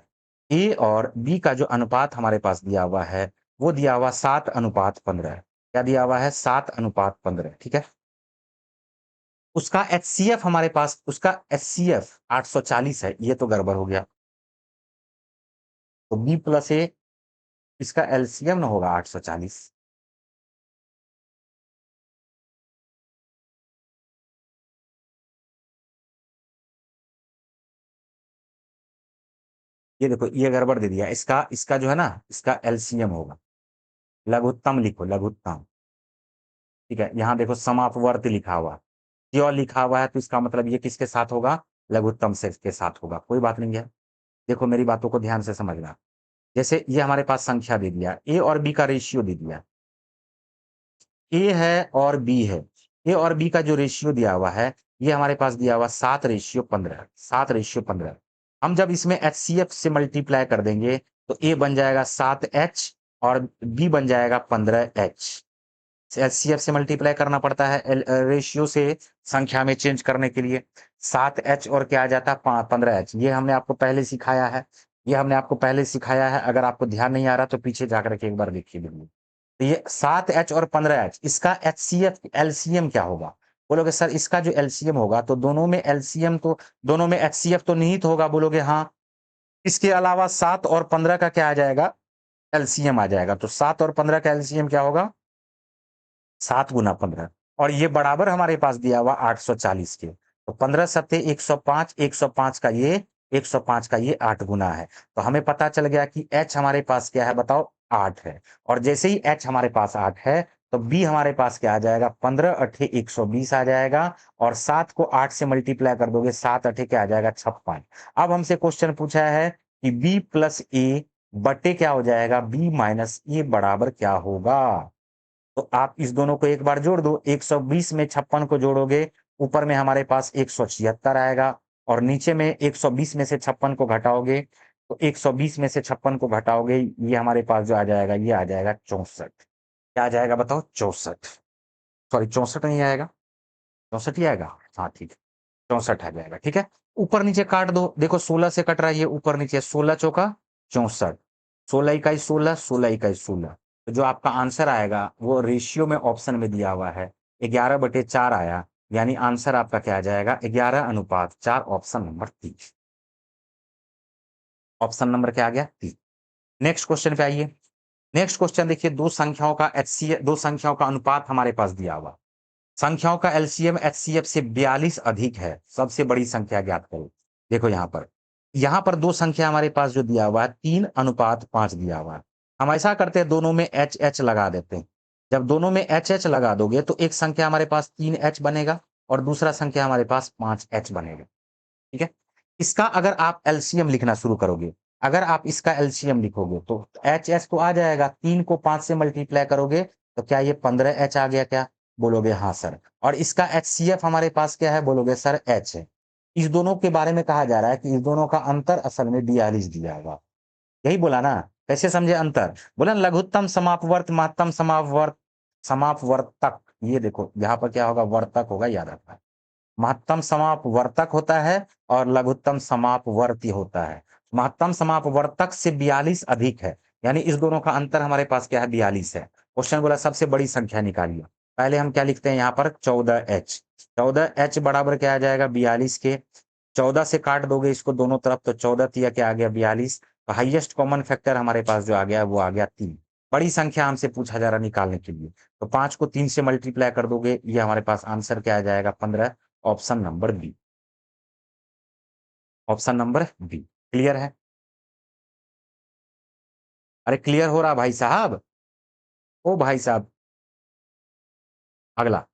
ए और बी का जो अनुपात हमारे पास दिया हुआ है वो दिया हुआ 7:15। क्या दिया हुआ है, 7:15, ठीक है। उसका एचसीएफ हमारे पास, उसका एचसीएफ 840 है, ये तो गड़बड़ हो गया। तो बी प्लस ए, इसका एलसीएम ना होगा 840। ये देखो ये गड़बड़ दे दिया, इसका इसका जो है ना इसका एलसीएम होगा, लघुत्तम लिखो, लघुत्तम, ठीक है। यहाँ देखो समापवर्ती लिखा हुआ, क्यों लिखा हुआ है तो इसका मतलब ये किसके साथ होगा, लघुत्तम से के साथ होगा। कोई बात नहीं है, देखो मेरी बातों को ध्यान से समझना। जैसे ये हमारे पास संख्या दे दिया, ए और बी का रेशियो दे दिया, ए है और बी है। ए और बी का जो रेशियो दिया हुआ है ये हमारे पास दिया हुआ 7:15, 7:15। हम जब इसमें एचसीएफ से मल्टीप्लाई कर देंगे तो ए बन जाएगा 7h और बी बन जाएगा 15h। एचसीएफ से मल्टीप्लाई करना पड़ता है रेशियो से संख्या में चेंज करने के लिए। 7h और क्या आ जाता है 15h। ये हमने आपको पहले सिखाया है, ये हमने आपको पहले सिखाया है। अगर आपको ध्यान नहीं आ रहा तो पीछे जाकर के एक बार देखिए वीडियो। तो ये 7h और 15h, इसका एचसीएफ एलसीएम क्या होगा। बोलोगे सर इसका जो एलसीएम होगा तो दोनों में एलसीएम तो, दोनों में एचसीएफ तो निहित होगा, बोलोगे हाँ। इसके अलावा 7 और 15 का क्या आ जाएगा, एलसीएम आ जाएगा। तो 7 और 15 का एलसीएम क्या होगा? 7 गुना 15, और ये बराबर हमारे पास दिया हुआ 840 के। तो 15 सत्ते 105, 105 का ये, 105 का ये 8 गुना है। तो हमें पता चल गया कि H हमारे पास क्या है बताओ? 8 है। और जैसे ही H हमारे पास 8 है, तो B हमारे पास क्या आ जाएगा? 15 अठे 120 आ जाएगा, और 7 को 8 से मल्टीप्लाई कर दोगे, 7 अठे क्या आ जाएगा? 56। अब हमसे क्वेश्चन पूछा है कि B प्लस ए बटे क्या हो जाएगा? B माइनस ए बराबर क्या होगा? तो आप इस दोनों को एक बार जोड़ दो, 120 में 56 को जोड़ोगे, ऊपर में हमारे पास 176 आएगा, और नीचे में 120 में से 56 को घटाओगे, तो 120 में से 56 को घटाओगे, ये हमारे पास जो आ जाएगा, ये आ जाएगा 64। क्या आ जाएगा बताओ? 64। सॉरी, 64 नहीं आएगा, 64 ही आएगा। हाँ ठीक है, 64 आ जाएगा। ठीक है, ऊपर नीचे काट दो, देखो 16 से कट रहा है, ये ऊपर नीचे 16 चौका 64, 16 इकाई 16, 16 इकाई 16। तो जो आपका आंसर आएगा वो रेशियो में ऑप्शन में दिया हुआ है, 11/4 आया, यानी आंसर आपका क्या आ जाएगा? 11:4, ऑप्शन नंबर 3। ऑप्शन नंबर क्या आ गया? 3। नेक्स्ट क्वेश्चन पे आइए। नेक्स्ट क्वेश्चन देखिए, दो संख्याओं का एचसीएफ, दो संख्याओं का अनुपात हमारे पास दिया हुआ, संख्याओं का एलसीएम एचसीएफ से 42 अधिक है, सबसे बड़ी संख्या ज्ञात करो। देखो यहाँ पर दो संख्या हमारे पास जो दिया हुआ है, 3:5 दिया हुआ है। हम ऐसा करते हैं, दोनों में एच एच लगा देते हैं। जब दोनों में एच एच लगा दोगे, तो एक संख्या हमारे पास 3h बनेगा, और दूसरा संख्या हमारे पास 5h बनेगा। ठीक है, इसका अगर आप एलसीएम लिखना शुरू करोगे, अगर आप इसका एलसीएम लिखोगे, तो एच एच तो आ जाएगा, 3 को 5 से मल्टीप्लाई करोगे, तो क्या ये 15h आ गया क्या? बोलोगे हाँ सर। और इसका एचसीएफ हमारे पास क्या है? बोलोगे सर एच है। इस दोनों के बारे में कहा जा रहा है कि इस दोनों का अंतर असल में 42 दिया हुआ। यही बोला ना? कैसे समझे अंतर? बोला लघुत्तम समापवर्त, महत्तम समापवर्त, समापवर्तक। ये देखो यहाँ पर क्या होगा? वर्तक होगा, याद रखना। महत्तम समापवर्तक होता है, और लघुत्तम समापवर्ती होता है। महत्तम समापवर्तक से 42 अधिक है, यानी इस दोनों का अंतर हमारे पास क्या है? 42 है। क्वेश्चन बोला सबसे बड़ी संख्या निकालिए। पहले हम क्या लिखते हैं यहाँ पर? 14h। 14h बराबर क्या आ जाएगा? 42 के। 14 से काट दोगे इसको दोनों तरफ, तो 14 तिया क्या आ गया? 42। तो हाईएस्ट कॉमन फैक्टर हमारे पास जो आ गया, वो आ गया 3। बड़ी संख्या हमसे पूछा जा रहा निकालने के लिए, तो 5 को 3 से मल्टीप्लाई कर दोगे, ये हमारे पास आंसर क्या आ जाएगा? 15। Option number B. Option number B. Clear है? अरे क्लियर हो रहा भाई साहब? ओ भाई साहब, अगला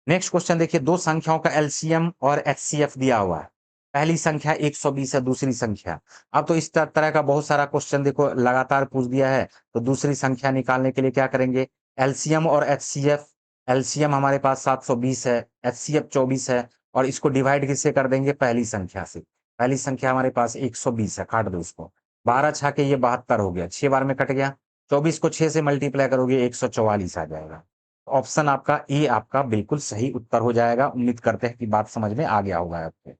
नेक्स्ट क्वेश्चन देखिए, दो संख्याओं का एलसीएम और एचसीएफ दिया हुआ है। पहली संख्या 120 है, दूसरी संख्या। अब तो इस तरह का बहुत सारा क्वेश्चन देखो लगातार पूछ दिया है, तो दूसरी संख्या निकालने के लिए क्या करेंगे? एलसीएम और एचसीएफ। एलसीएम हमारे पास 720 है, एचसीएफ 24 है, और इसको डिवाइड किससे कर देंगे? पहली संख्या से। पहली संख्या हमारे पास 120 है, काट दो इसको। 12 छा के ये 72 हो गया, 6 बार में कट गया। 24 को 6 से मल्टीप्लाई करोगे, 144 आ जाएगा। ऑप्शन आपका ए आपका बिल्कुल सही उत्तर हो जाएगा। उम्मीद करते हैं कि बात समझ में आ गया होगा आपको।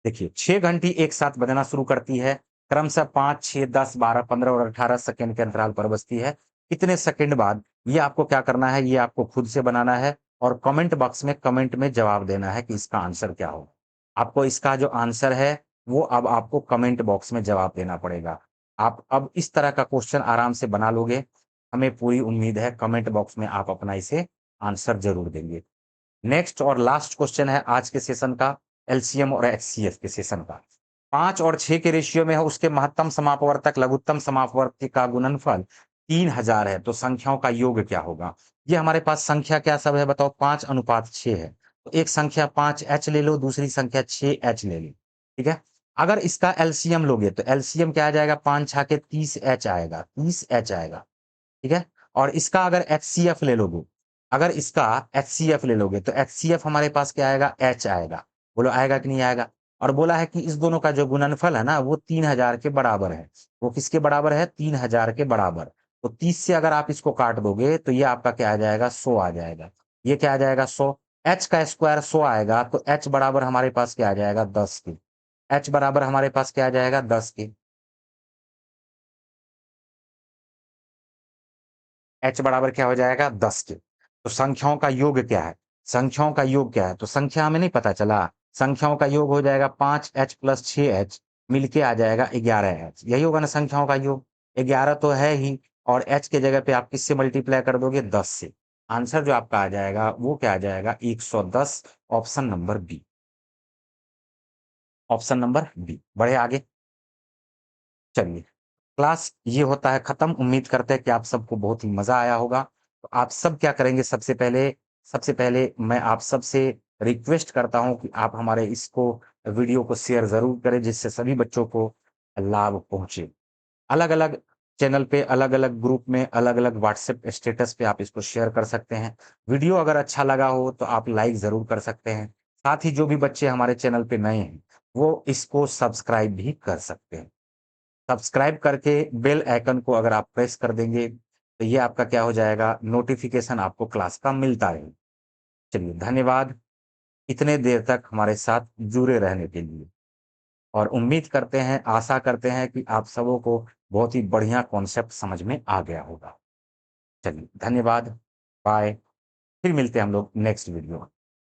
देखिए 6 घंटी एक साथ बजना शुरू करती है, क्रमशः 5, 6, 10, 12, 15 और 18 सेकंड के अंतराल पर बजती है। कितने सेकंड बाद? ये आपको क्या करना है, ये आपको खुद से बनाना है, और कमेंट बॉक्स में कमेंट में जवाब देना है कि इसका आंसर क्या होगा। आपको इसका जो आंसर है, वो अब आपको कमेंट बॉक्स में जवाब देना पड़ेगा। आप अब इस तरह का क्वेश्चन आराम से बना लोगे, हमें पूरी उम्मीद है कमेंट बॉक्स में आप अपना इसे आंसर ज़रूर देंगे। नेक्स्ट और लास्ट क्वेश्चन है आज के सेशन का, एलसीएम और एचसीएफ के सेशन का। 5 और 6 के रेशियो में है, उसके महत्तम समापवर्तक लघुत्तम समापवर्ती का गुणनफल 3000 है, तो संख्याओं का योग क्या होगा? ये हमारे पास संख्या क्या सब है बताओ? 5:6 है। तो एक संख्या 5h ले लो, दूसरी संख्या 6h ले लो। ठीक है, अगर इसका एलसीएम लोगे, तो एलसीएम क्या आ जाएगा? 5 छा के 30h आएगा, 30h आएगा। ठीक है, और इसका अगर एचसीएफ ले लोगे, अगर इसका एचसीएफ ले लोगे, तो एचसीएफ हमारे पास क्या आएगा? एच आएगा। बोलो आएगा कि नहीं आएगा? और बोला है कि इस दोनों का जो गुणनफल है ना, वो 3000 के बराबर है। वो किसके बराबर है? 3000 के बराबर। तो 30 से अगर आप इसको काट दोगे, तो ये आपका क्या आ जाएगा? 100 आ जाएगा। ये क्या आ जाएगा? 100। एच का स्क्वायर 100 आएगा, तो एच बराबर हमारे पास क्या आ जाएगा? 10 के। एच बराबर हमारे पास क्या आ जाएगा? 10 के। एच बराबर क्या हो जाएगा? 10 के। तो संख्याओं का योग क्या है? संख्याओं का योग क्या है? तो संख्या हमें नहीं पता चला। संख्याओं का योग हो जाएगा 5h + 6h मिलके आ जाएगा 11h। यही होगा ना संख्याओं का योग। 11 तो है ही और h के जगह पे आप किससे मल्टीप्लाई कर दोगे? 10 से। आंसर जो आपका आ जाएगा वो क्या आ जाएगा? 110 option number B. Option number B. बढ़े आगे। चलिए, क्लास ये होता है खत्म। उम्मीद करते हैं कि आप सबको बहुत ही मज़ा आया होगा। तो आप सब क्या करेंगे सबसे पहले मैं आप सबसे रिक्वेस्ट करता हूँ कि आप हमारे इसको वीडियो को शेयर ज़रूर करें जिससे सभी बच्चों को लाभ पहुँचे। अलग-अलग चैनल पे, अलग-अलग ग्रुप में, अलग-अलग व्हाट्सएप स्टेटस पे आप इसको शेयर कर सकते हैं। वीडियो अगर अच्छा लगा हो तो आप लाइक ज़रूर कर सकते हैं। साथ ही जो भी बच्चे हमारे चैनल पे नए हैं, वो इसको सब्सक्राइब भी कर सकते हैं। सब्सक्राइब करके बेल आइकन को अगर आप प्रेस कर देंगे, तो ये आपका क्या हो जाएगा, नोटिफ़िकेशन आपको क्लास का मिलता रहेगा। चलिए धन्यवाद, इतने देर तक हमारे साथ जुड़े रहने के लिए और उम्मीद करते हैं, आशा करते हैं कि आप सबों को बहुत ही बढ़िया कॉन्सेप्ट समझ में आ गया होगा। चलिए धन्यवाद, बाय, फिर मिलते हैं हम लोग नेक्स्ट वीडियो में।